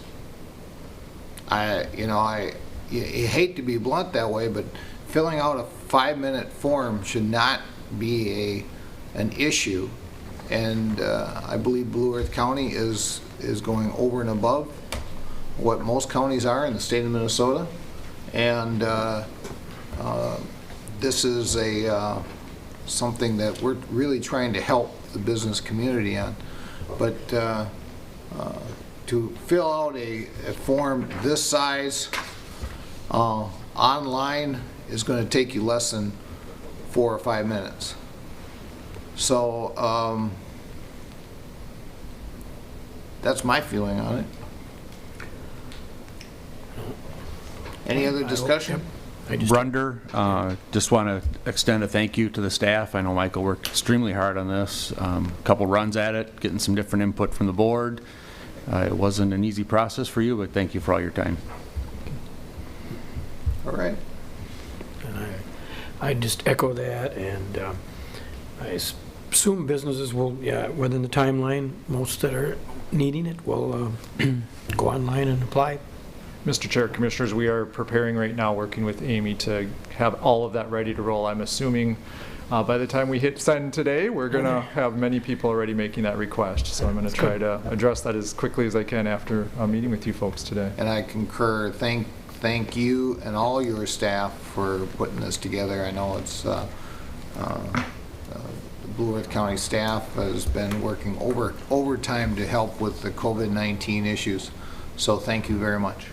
You hate to be blunt that way, but filling out a 5-minute form should not be an issue. And I believe Blue Earth County is going over and above what most counties are in the state of Minnesota. And this is something that we're really trying to help the business community on. But to fill out a form this size online is going to take you less than 4 or 5 minutes. So that's my feeling on it. Any other discussion? Brunder, just want to extend a thank you to the staff. I know Michael worked extremely hard on this. A couple runs at it, getting some different input from the board. It wasn't an easy process for you, but thank you for all your time. All right. And I just echo that, and I assume businesses will, within the timeline, most that are needing it will go online and apply. Mr. Chair, Commissioners, we are preparing right now, working with Amy to have all of that ready to roll. I'm assuming by the time we hit send today, we're going to have many people already making that request. So I'm going to try to address that as quickly as I can after meeting with you folks today. And I concur. Thank you and all your staff for putting this together. I know it's the Blue Earth County staff has been working overtime to help with the COVID-19 issues. So thank you very much.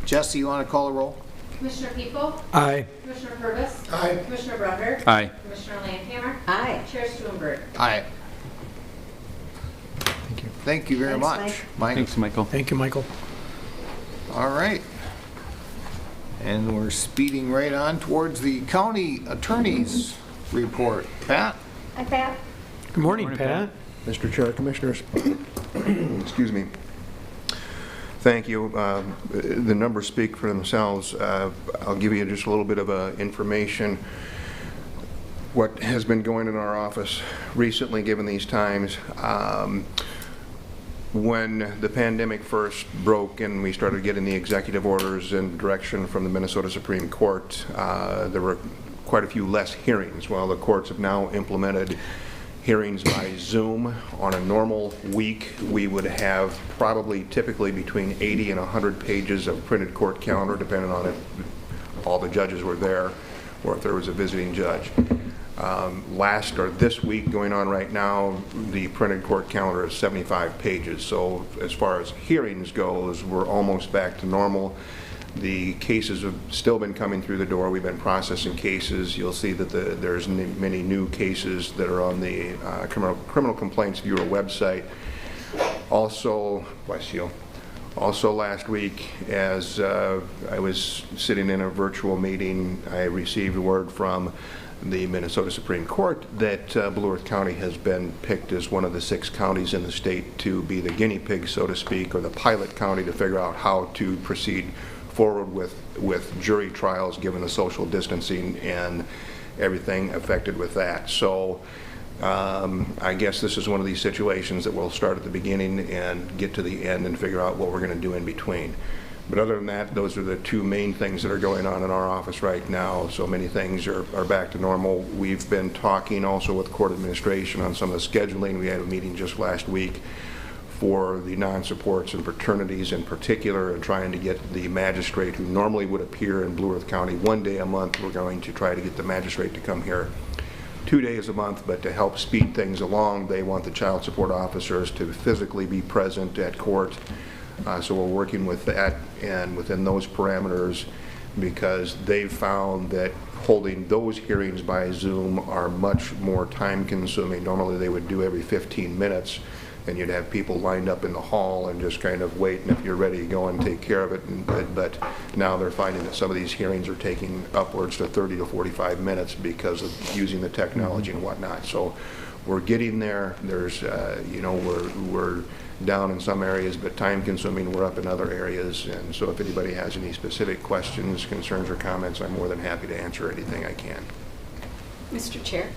Jesse, you want to call the roll? Commissioner People? Aye. Commissioner Purvis? Aye. Commissioner Brunder? Aye. Commissioner Landcamer? Aye. Chair Stuenberg? Aye. Thank you. Thank you very Thanks, much. Mike. Thanks, Michael. Thank you, Michael. All right. And we're speeding right on towards the county attorney's report. Pat? Hi, Pat. Good morning, Pat. Mr. Chair, Commissioners, excuse me. Thank you. The numbers speak for themselves. I'll give you just a little bit of information. What has been going in our office recently, given these times. When the pandemic first broke and we started getting the executive orders and direction from the Minnesota Supreme Court, there were quite a few less hearings. Well, the courts have now implemented hearings by Zoom. On a normal week, we would have probably typically between 80 and 100 pages of printed court calendar, depending on if all the judges were there or if there was a visiting judge. This week going on right now, the printed court calendar is 75 pages. So as far as hearings goes, we're almost back to normal. The cases have still been coming through the door. We've been processing cases. You'll see that there's many new cases that are on the Criminal Complaints Bureau website. Also, bless you. Also last week, as I was sitting in a virtual meeting, I received word from the Minnesota Supreme Court that Blue Earth County has been picked as one of the 6 counties in the state to be the guinea pig, so to speak, or the pilot county to figure out how to proceed forward with jury trials given the social distancing and everything affected with that. So I guess this is one of these situations that we'll start at the beginning and get to the end and figure out what we're going to do in between. But other than that, those are the 2 main things that are going on in our office right now. So many things are back to normal. We've been talking also with court administration on some of the scheduling. We had a meeting just last week for the non-supports and fraternities in particular, and trying to get the magistrate who normally would appear in Blue Earth County 1 day a month. We're going to try to get the magistrate to come here 2 days a month, but to help speed things along, they want the child support officers to physically be present at court. So we're working with that and within those parameters, because they've found that holding those hearings by Zoom are much more time consuming. Normally they would do every 15 minutes. And you'd have people lined up in the hall and just kind of wait, and if you're ready to go and take care of it. But now they're finding that some of these hearings are taking upwards to 30 to 45 minutes because of using the technology and whatnot. So we're getting there. There's, we're down in some areas, but time consuming, we're up in other areas. And so if anybody has any specific questions, concerns, or comments, I'm more than happy to answer anything I can. Mr. Chair,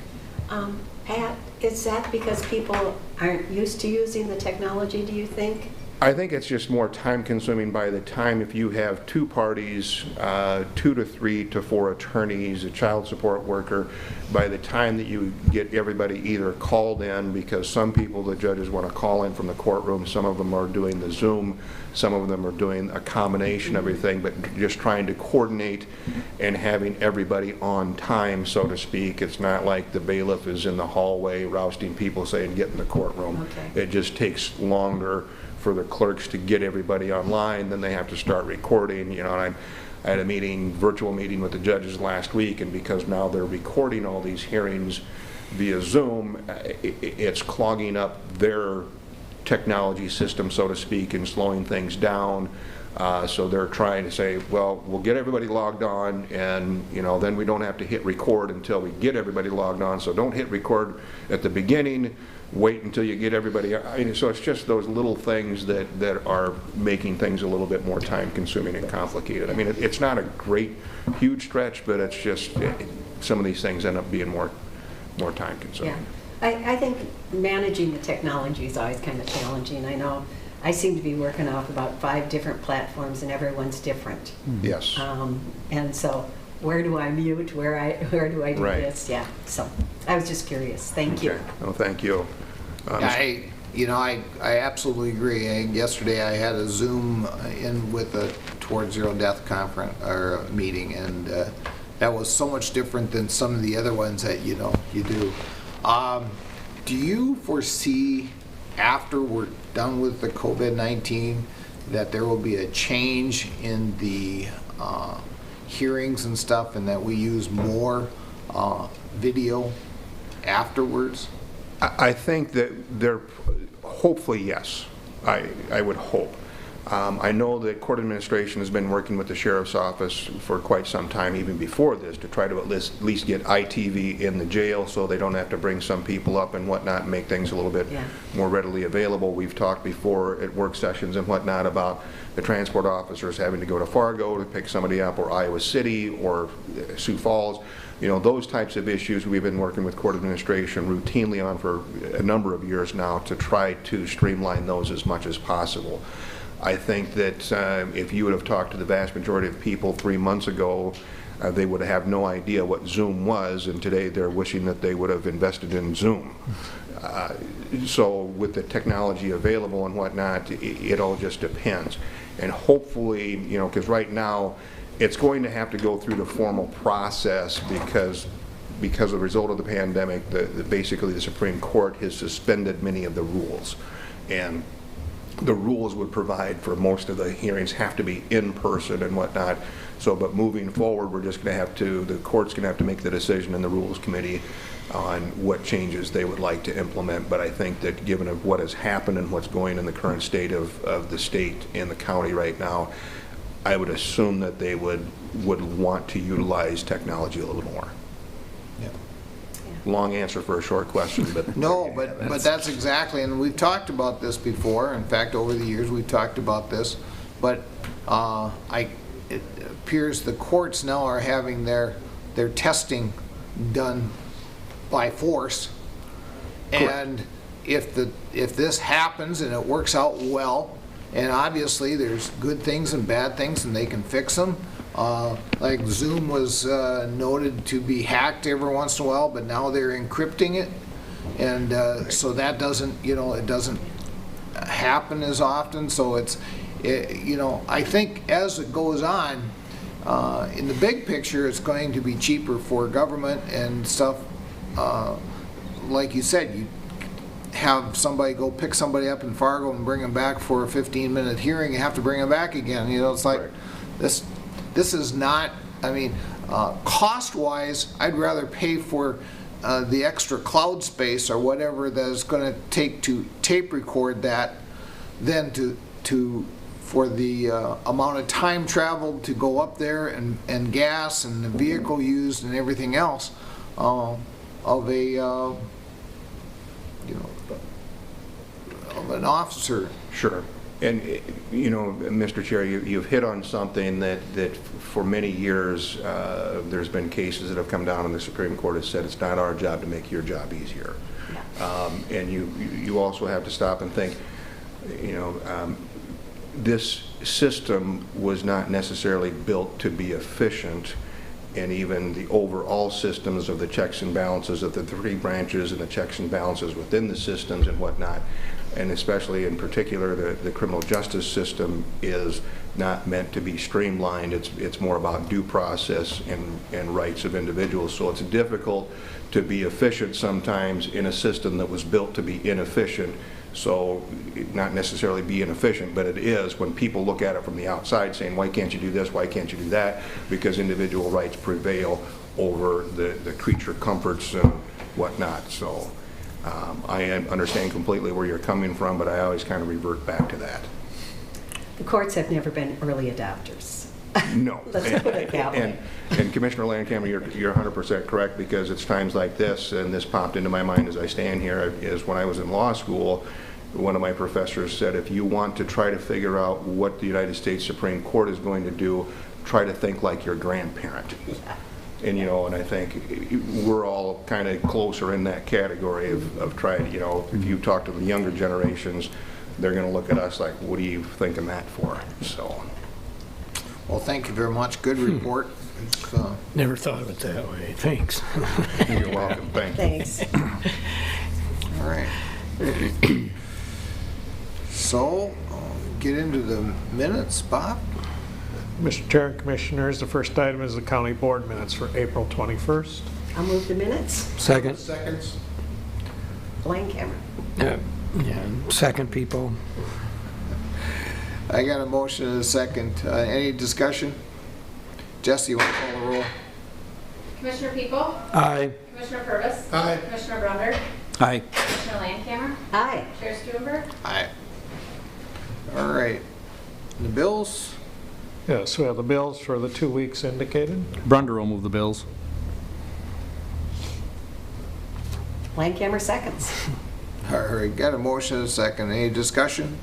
Pat, is that because people aren't used to using the technology, do you think? I think it's just more time consuming by the time, if you have 2 parties, 2 to 3 to 4 attorneys, a child support worker, by the time that you get everybody either called in, because some people, the judges want to call in from the courtroom, some of them are doing the Zoom, some of them are doing a combination of everything, but just trying to coordinate and having everybody on time, so to speak. It's not like the bailiff is in the hallway rousting people saying, get in the courtroom. Okay. It just takes longer for the clerks to get everybody online. Then they have to start recording, and I had a virtual meeting with the judges last week, and because now they're recording all these hearings via Zoom, it's clogging up their technology system, so to speak, and slowing things down. So they're trying to say, well, we'll get everybody logged on, and then we don't have to hit record until we get everybody logged on. So don't hit record at the beginning. Wait until you get everybody. So it's just those little things that are making things a little bit more time-consuming and complicated. I mean, it's not a great, huge stretch, but it's just some of these things end up being more time-consuming. Yeah, I think managing the technology is always kind of challenging. I know I seem to be working off about 5 different platforms, and everyone's different. Yes. And so, where do I mute? Where do I do Right. this? Yeah. So, I was just curious. Thank you. Okay. Oh, thank you. I absolutely agree. Yesterday I had a Zoom in with a Towards Zero Death conference or meeting, and that was so much different than some of the other ones that you do. Do you foresee after we're done with the COVID-19 that there will be a change in the hearings and stuff, and that we use more video afterwards? I think that hopefully, yes. I would hope. I know that court administration has been working with the sheriff's office for quite some time, even before this, to try to at least get ITV in the jail so they don't have to bring some people up and whatnot and make things a little bit more readily available. We've talked before at work sessions and whatnot about the transport officers having to go to Fargo to pick somebody up, or Iowa City, or Sioux Falls. Those types of issues we've been working with court administration routinely on for a number of years now to try to streamline those as much as possible. I think that if you would have talked to the vast majority of people 3 months ago, they would have no idea what Zoom was, and today they're wishing that they would have invested in Zoom. So with the technology available and whatnot, it all just depends. And hopefully, because right now it's going to have to go through the formal process because of the result of the pandemic, basically the Supreme Court has suspended many of the rules. And the rules would provide for most of the hearings have to be in person and whatnot. So, but moving forward, we're just going to have to, the court's going to have to make the decision in the Rules Committee on what changes they would like to implement. But I think that given of what has happened and what's going in the current state of the state and the county right now, I would assume that they would want to utilize technology a little more. Long answer for a short question, but No, but that's exactly, and we've talked about this before. In fact, over the years, we've talked about this. But it appears the courts now are having their testing done by force. And if this happens and it works out well, and obviously there's good things and bad things, and they can fix them. Like Zoom was noted to be hacked every once in a while, but now they're encrypting it, and so that doesn't, it doesn't happen as often. So I think as it goes on, in the big picture, it's going to be cheaper for government and stuff. Like you said, you have somebody go pick somebody up in Fargo and bring them back for a 15-minute hearing. You have to bring them back again. It's like This is not, cost-wise, I'd rather pay for the extra cloud space or whatever that is going to take to tape record that than for the amount of time traveled to go up there and gas and the vehicle used and everything else of an officer. Sure. And, Mr. Chair, you've hit on something that for many years there's been cases that have come down and the Supreme Court has said it's not our job to make your job easier. And you also have to stop and think, this system was not necessarily built to be efficient, and even the overall systems of the checks and balances of the 3 branches and the checks and balances within the systems and whatnot, and especially in particular the criminal justice system is not meant to be streamlined. It's more about due process and rights of individuals. So it's difficult to be efficient sometimes in a system that was built to be inefficient. So not necessarily be inefficient, but it is when people look at it from the outside saying, why can't you do this, why can't you do that? Because individual rights prevail over the creature comforts and whatnot. So I understand completely where you're coming from, but I always kind of revert back to that. The courts have never been early adopters. No. Let's put it that way. And Commissioner Landcamer, you're 100% correct, because it's times like this, and this popped into my mind as I stand here, is when I was in law school, one of my professors said, if you want to try to figure out what the United States Supreme Court is going to do, try to think like your grandparent. And, you know, and I think we're all kind of closer in that category of trying to, you know, if you talk to the younger generations, they're going to look at us like, what are you thinking that for? So. Well, thank you very much. Good report. It's, Never thought of it that way. Thanks. You're welcome. Thank you. Thanks. all right. So, get into the minutes, Bob? Mr. Chair and Commissioners, the first item is the county board minutes for April 21st. I'll move the minutes. Second. Seconds. Landcamer. Yeah, second, people. I got a motion and a second. Any discussion? Jesse, you want to call the roll? Commissioner People? Aye. Commissioner Purvis? Aye. Commissioner Brunder? Aye. Commissioner Landcamer? Aye. Chair Stuenberg? Aye. All right. The bills? Yes, we have the bills for the 2 weeks indicated. Brunder will move the bills. Landcamer seconds. All right, got a motion and a second. Any discussion?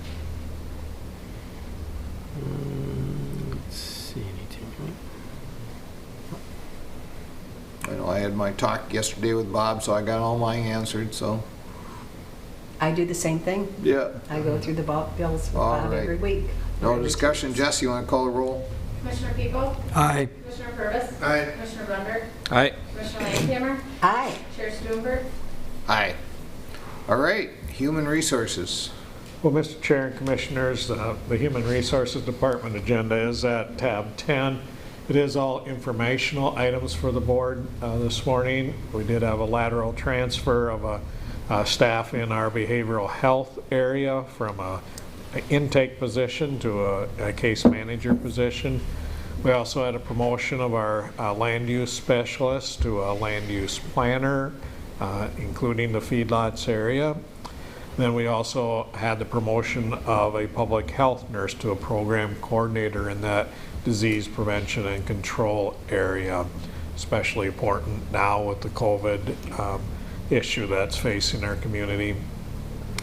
Let's see, anything. I know I had my talk yesterday with Bob, so I got all mine answered, so. I do the same thing. Yeah. I go through the bills with All Bob right. every week. No discussion. Jesse, you want to call the roll? Commissioner People? Aye. Commissioner Purvis? Aye. Commissioner Brunder? Aye. Commissioner Landcamer? Aye. Chair Stuenberg? Aye. All right, Human Resources. Well, Mr. Chair and Commissioners, the Human Resources Department agenda is at tab 10. It is all informational items for the board this morning. We did have a lateral transfer of a staff in our behavioral health area from an intake position to a case manager position. We also had a promotion of our land use specialist to a land use planner, including the feedlots area. Then we also had the promotion of a public health nurse to a program coordinator in that disease prevention and control area, especially important now with the COVID issue that's facing our community.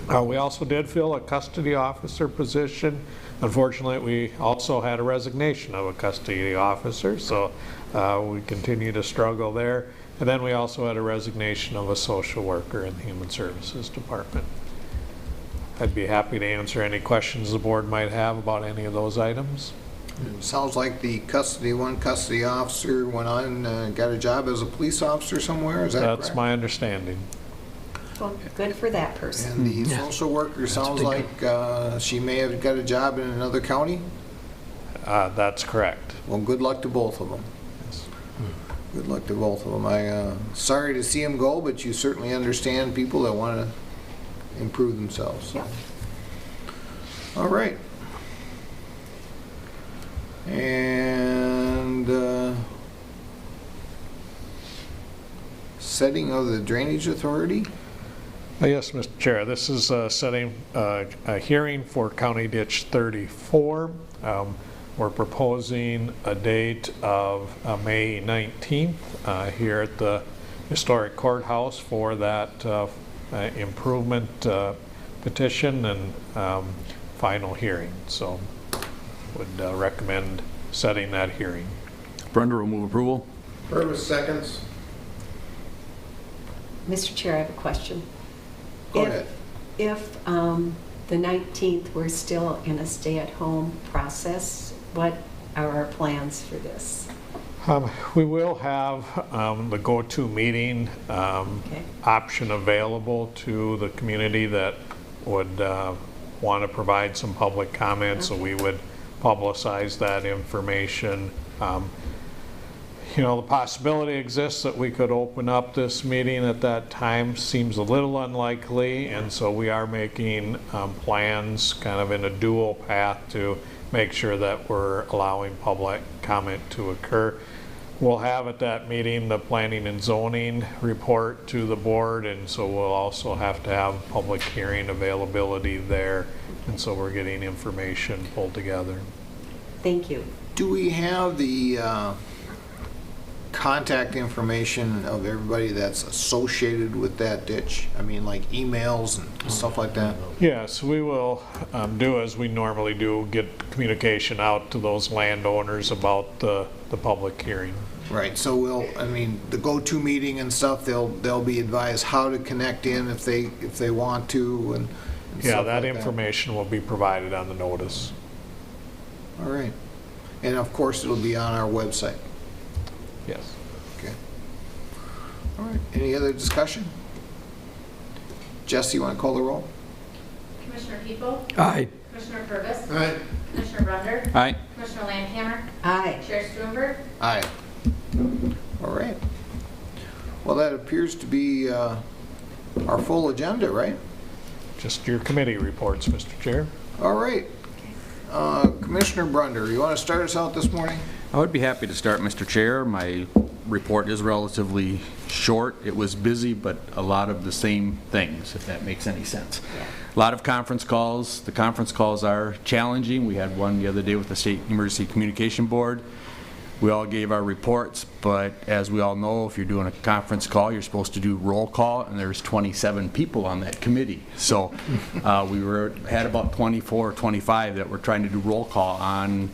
We also did fill a custody officer position. Unfortunately, we also had a resignation of a custody officer, so we continue to struggle there. And then we also had a resignation of a social worker in the Human Services Department. I'd be happy to answer any questions the board might have about any of those items. It sounds like the custody officer went on and got a job as a police officer somewhere, is that correct? That's my understanding. Well, good for that person. And the social worker sounds like she may have got a job in another county? That's correct. Well, good luck to both of them. Good luck to both of them. I'm sorry to see them go, but you certainly understand people that want to improve themselves. Yeah. All right. And setting of the Drainage Authority? Yes, Mr. Chair, this is setting a hearing for County Ditch 34. We're proposing a date of May 19th here at the Historic Courthouse for that improvement petition and final hearing. So would recommend setting that hearing. Brunder will move approval. Purvis seconds. Mr. Chair, I have a question. Go ahead. If the 19th, we're still in a stay-at-home process, what are our plans for this? We will have the go-to meeting option available to the community that would want to provide some public comments, so we would publicize that information. You know, the possibility exists that we could open up this meeting at that time. Seems a little unlikely, and so we are making plans kind of in a dual path to make sure that we're allowing public comment to occur. We'll have at that meeting the planning and zoning report to the board, and so we'll also have to have public hearing availability there, and so we're getting information pulled together. Thank you. Do we have the contact information of everybody that's associated with that ditch? I mean, like emails and stuff like that? Yes, we will do as we normally do, get communication out to those landowners about the public hearing. Right, so the go-to meeting and stuff, they'll be advised how to connect in if they want to and Yeah, stuff that like information will be provided on the notice. All right. And of course, it'll be on our website. Yes. Okay. All right, any other discussion? Jesse, you want to call the roll? Commissioner People? Aye. Commissioner Purvis? Aye. Commissioner Brunder? Aye. Commissioner Landcamer? Aye. Chair Stuenberg? Aye. All right. Well, that appears to be our full agenda, right? Just your committee reports, Mr. Chair. All right. Commissioner Brunder, you want to start us out this morning? I would be happy to start, Mr. Chair. My report is relatively short. It was busy, but a lot of the same things, if that makes any sense. A lot of conference calls. The conference calls are challenging. We had one the other day with the State Emergency Communication Board. We all gave our reports, but as we all know, if you're doing a conference call, you're supposed to do roll call, and there's 27 people on that committee. So we had about 24 or 25 that were trying to do roll call on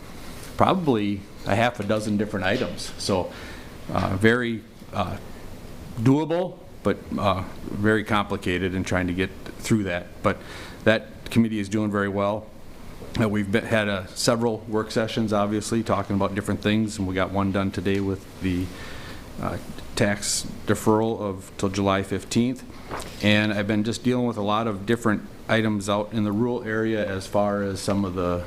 probably a half a dozen different items. So very doable, but very complicated in trying to get through that. But that committee is doing very well. We've had several work sessions, obviously, talking about different things, and we got one done today with the tax deferral till July 15th. And I've been just dealing with a lot of different items out in the rural area as far as some of the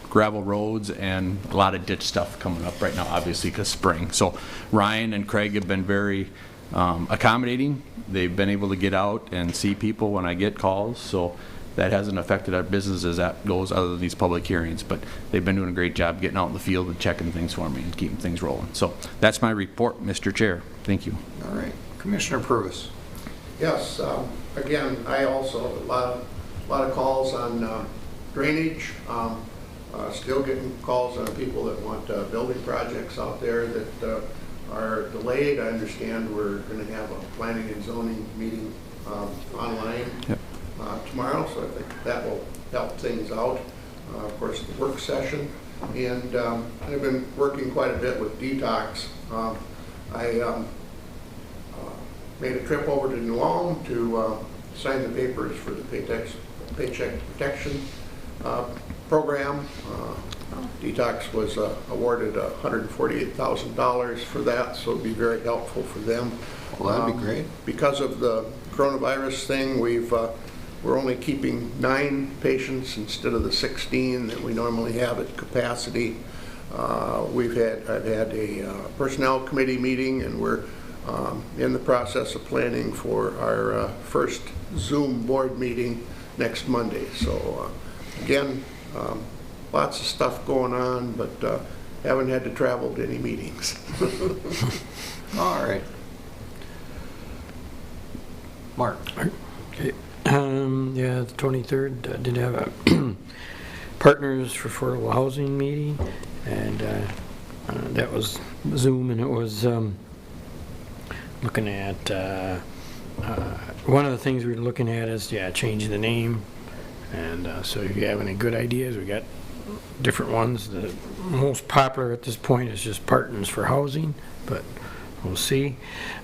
gravel roads and a lot of ditch stuff coming up right now, obviously, because spring. So Ryan and Craig have been very accommodating. They've been able to get out and see people when I get calls. So that hasn't affected our business as that goes other than these public hearings, but they've been doing a great job getting out in the field and checking things for me and keeping things rolling. So that's my report, Mr. Chair. Thank you. All right. Commissioner Purvis. Yes, again, I also, a lot of calls on drainage, still getting calls on people that want building projects out there that are delayed. I understand we're going to have a planning and zoning meeting online. Yep. Tomorrow, so I think that will help things out. Of course, the work session, and I've been working quite a bit with Detox. I made a trip over to New Ulm to sign the papers for the Paycheck Protection Program. Detox was awarded $148,000 for that, so it'd be very helpful for them. Well, that'd be great. Because of the coronavirus thing, we're only keeping 9 patients instead of the 16 that we normally have at capacity. I've had a personnel committee meeting, and we're in the process of planning for our first Zoom board meeting next Monday. So again, lots of stuff going on, but haven't had to travel to any meetings. All right. Mark. Okay. Yeah, the 23rd did have a Partners for Affordable Housing meeting, and that was Zoom, and it was looking at one of the things we were looking at is changing the name, and so if you have any good ideas, we got different ones. The most popular at this point is just Partners for Housing, but we'll see.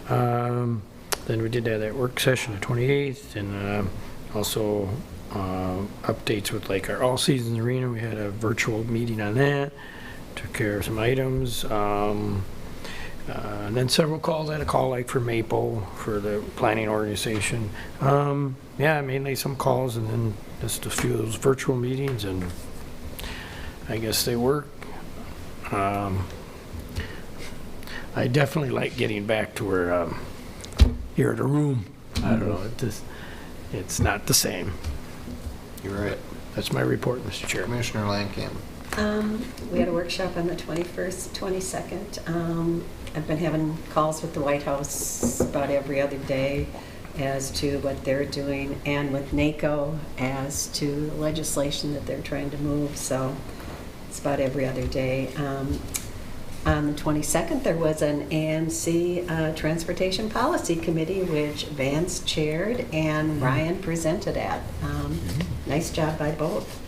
Then we did have that work session the 28th, and also updates with like our All Seasons Arena. We had a virtual meeting on that, took care of some items. And then several calls. I had a call like for Maple, for the planning organization. Yeah, mainly some calls, and then just a few of those virtual meetings, and I guess they work. I definitely like getting back to where here at a room. I don't know, it's not the same. You're right. That's my report, Mr. Chairman. Commissioner Landcamer. We had a workshop on the 21st, 22nd. I've been having calls with the White House about every other day as to what they're doing, and with NACO as to legislation that they're trying to move, so it's about every other day. On the 22nd, there was an AMC Transportation Policy Committee, which Vance chaired and Ryan presented at. Nice job by both.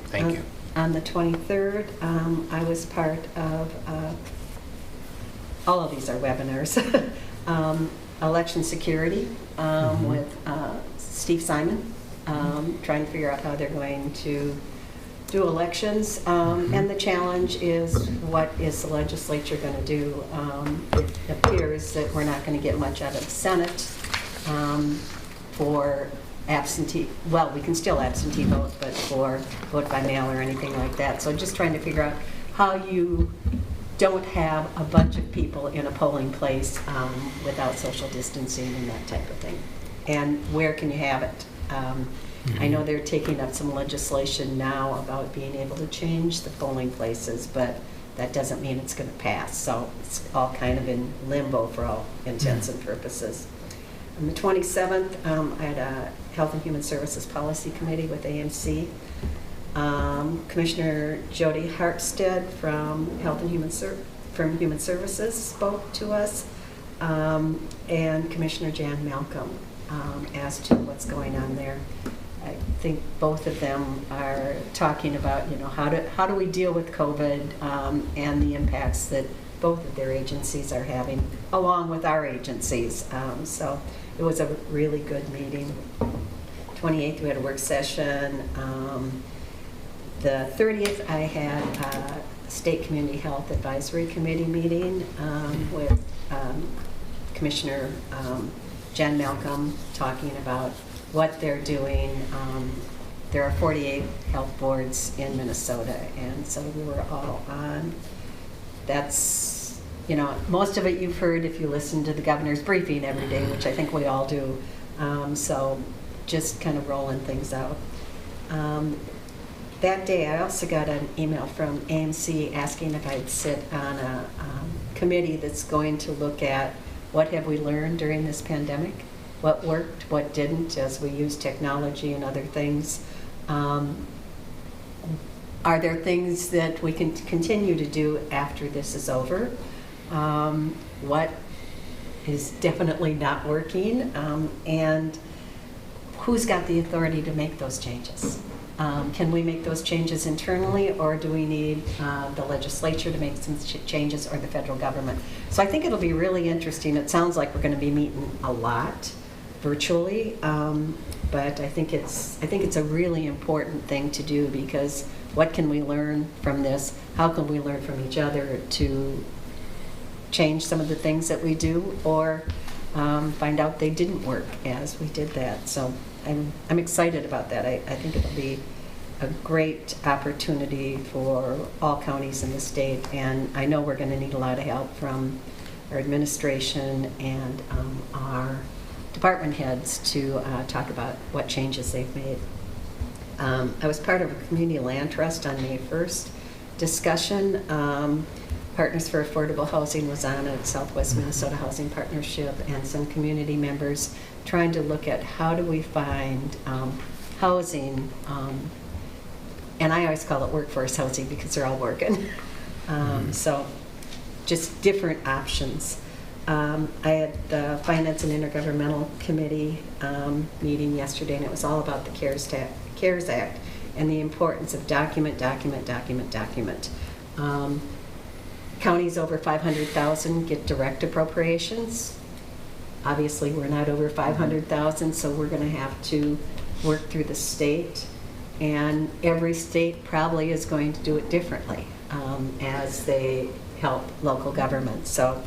Thank you. On the 23rd, I was part of, all of these are webinars, election security with Steve Simon, trying to figure out how they're going to do elections. And the challenge is, what is the legislature going to do? It appears that we're not going to get much out of the Senate for absentee, well, we can still absentee vote, but for vote by mail or anything like that. So just trying to figure out how you don't have a bunch of people in a polling place without social distancing and that type of thing. And where can you have it? I know they're taking up some legislation now about being able to change the polling places, but that doesn't mean it's going to pass. So it's all kind of in limbo for all intents and purposes. On the 27th, I had a Health and Human Services Policy Committee with AMC. Commissioner Jody Harpstead from Human Services spoke to us, and Commissioner Jan Malcolm as to what's going on there. I think both of them are talking about, how do we deal with COVID and the impacts that both of their agencies are having, along with our agencies. So it was a really good meeting. 28th, we had a work session. The 30th, I had a State Community Health Advisory Committee meeting with Commissioner Jen Malcolm, talking about what they're doing. There are 48 health boards in Minnesota, and so we were all on. That's, most of it you've heard if you listen to the governor's briefing every day, which I think we all do. So just kind of rolling things out. That day, I also got an email from AMC asking if I'd sit on a committee that's going to look at what have we learned during this pandemic, what worked, what didn't, as we use technology and other things. Are there things that we can continue to do after this is over? What is definitely not working? And who's got the authority to make those changes? Can we make those changes internally, or do we need the legislature to make some changes, or the federal government? So I think it'll be really interesting. It sounds like we're going to be meeting a lot virtually, but I think it's a really important thing to do, because what can we learn from this? How can we learn from each other to change some of the things that we do, or find out they didn't work as we did that? So I'm excited about that. I think it'll be a great opportunity for all counties in the state, and I know we're going to need a lot of help from our administration and our department heads to talk about what changes they've made. I was part of a community land trust on May 1st discussion. Partners for Affordable Housing was on it, Southwest Minnesota Housing Partnership, and some community members trying to look at how do we find housing, and I always call it workforce housing because they're all working. So just different options. I had the Finance and Intergovernmental Committee meeting yesterday, and it was all about the CARES Act and the importance of document. Counties over 500,000 get direct appropriations. Obviously, we're not over 500,000, so we're going to have to work through the state, and every state probably is going to do it differently as they help local government. So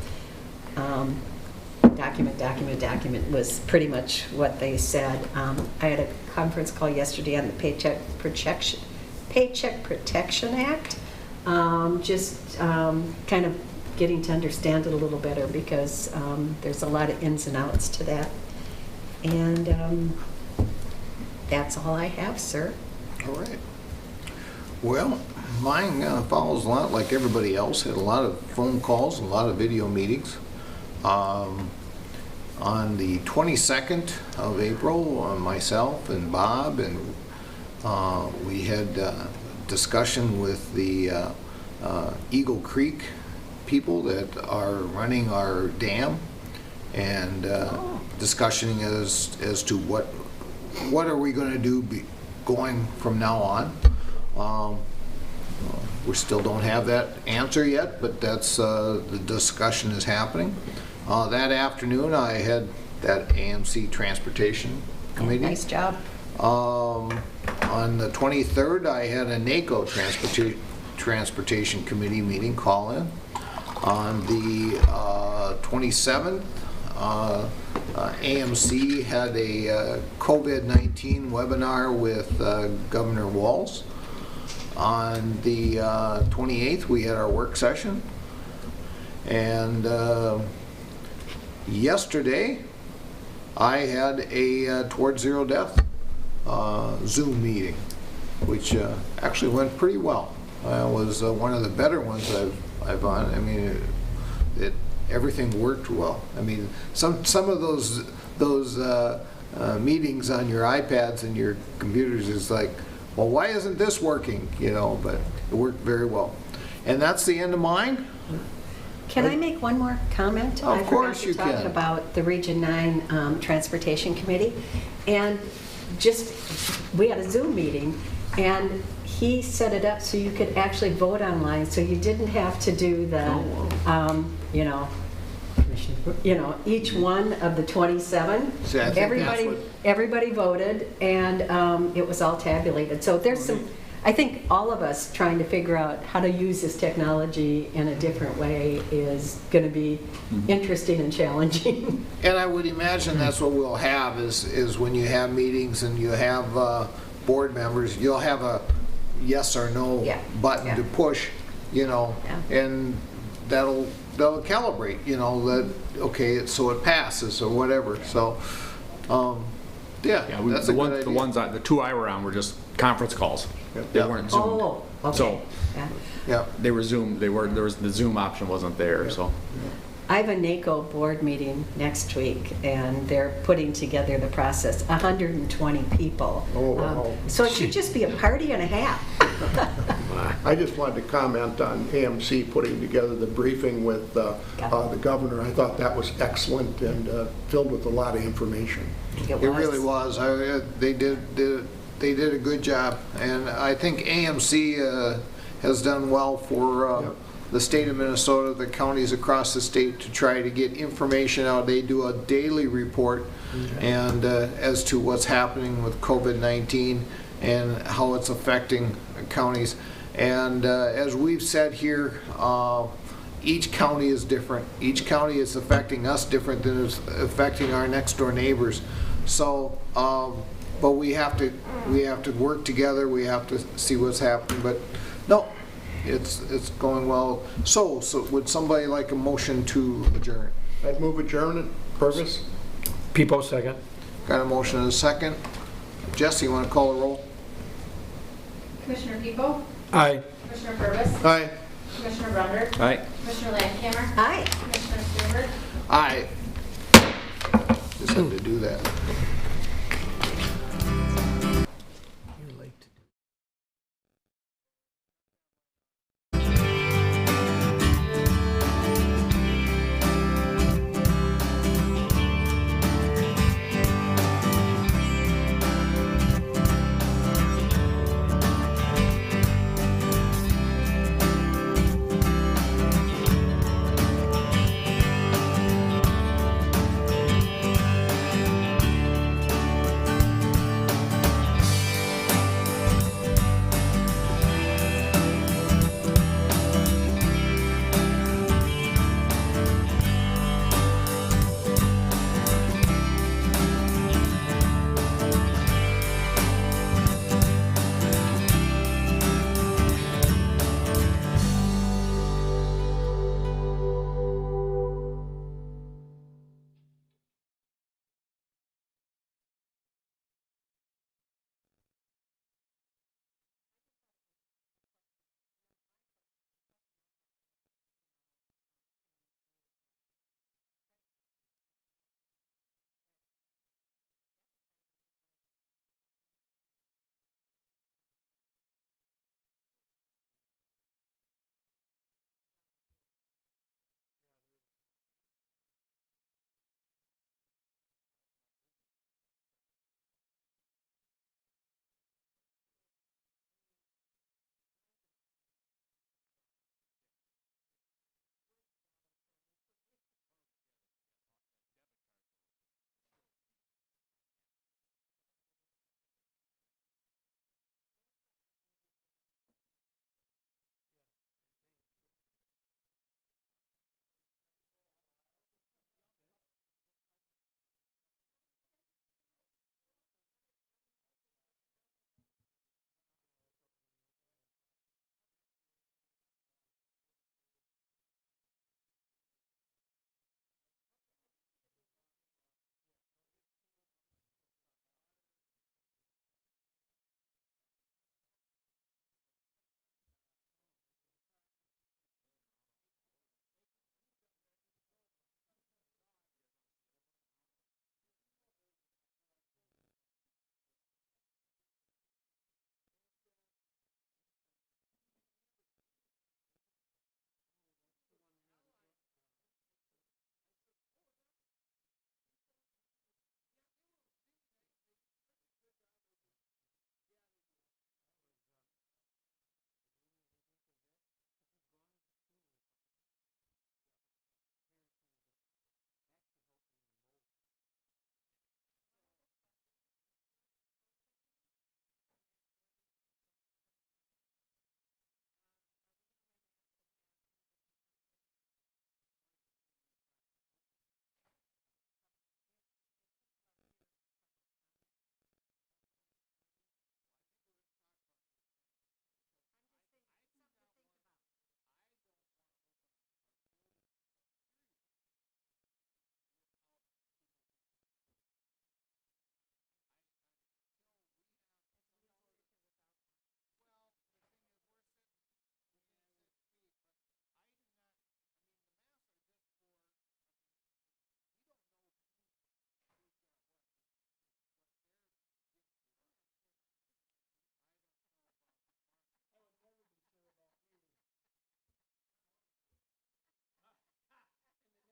document was pretty much what they said. I had a conference call yesterday on the Paycheck Protection Act, just kind of getting to understand it a little better, because there's a lot of ins and outs to that. And that's all I have, sir. All right. Well, Mine follows a lot like everybody else. Had a lot of phone calls, a lot of video meetings. On the 22nd of April, myself and Bob and we had discussion with the Eagle Creek people that are running our dam, and discussion as to what are we going to do going from now on. We still don't have that answer yet, but that's the discussion is happening. That afternoon, I had that AMC Transportation Committee. Nice job. On the 23rd, I had a NACO Transportation Committee meeting call-in. On the 27th, AMC had a COVID-19 webinar with Governor Walz. On the 28th, we had our work session. And yesterday, I had a Towards Zero Death Zoom meeting, which actually went pretty well. It was one of the better ones I've on. I mean, everything worked well. I mean, some of those meetings on your iPads and your computers is like, well, why isn't this working? You know, but it worked very well. And that's the end of mine. Can I make one more comment? Of course you I forgot to talk can. about the Region 9 Transportation Committee. And we had a Zoom meeting, and he set it up so you could actually vote online, so you didn't have to do the, each one of the 27. See, I think that's what- Everybody voted, and it was all tabulated. So there's some, I think all of us trying to figure out how to use this technology in a different way is going to be interesting and challenging. And I would imagine that's what we'll have is when you have meetings and you have board members, you'll have a yes or no button to push, and they'll calibrate, that, okay, so it passes or whatever. So, that's a good idea. The ones, the two I were on were just conference calls. They weren't Zoom. Oh, okay. So, Yeah. they were Zoom, there was, the Zoom option wasn't there, so. I have a NACO board meeting next week, and they're putting together the process, 120 people. Oh, wow. So it should just be a party and a half. I just wanted to comment on AMC putting together the briefing with the governor. I thought that was excellent and filled with a lot of information. It really was. They did a good job, and I think AMC has done well for the state of Minnesota, the counties across the state, to try to get information out. They do a daily report and as to what's happening with COVID-19 and how it's affecting counties. And as we've said here, each county is different. Each county is affecting us different than it's affecting our next door neighbors. So, but we have to work together. We have to see what's happening. But no, it's going well. So would somebody like a motion to adjourn? I'd move adjournment. Purvis? People second. Got a motion and a second. Jesse, you want to call the roll? Commissioner People, Aye. Commissioner Purvis, Aye. Commissioner Brunder, Aye. Commissioner Landcamer, Aye. Commissioner Stewart, Aye. Just had to do that.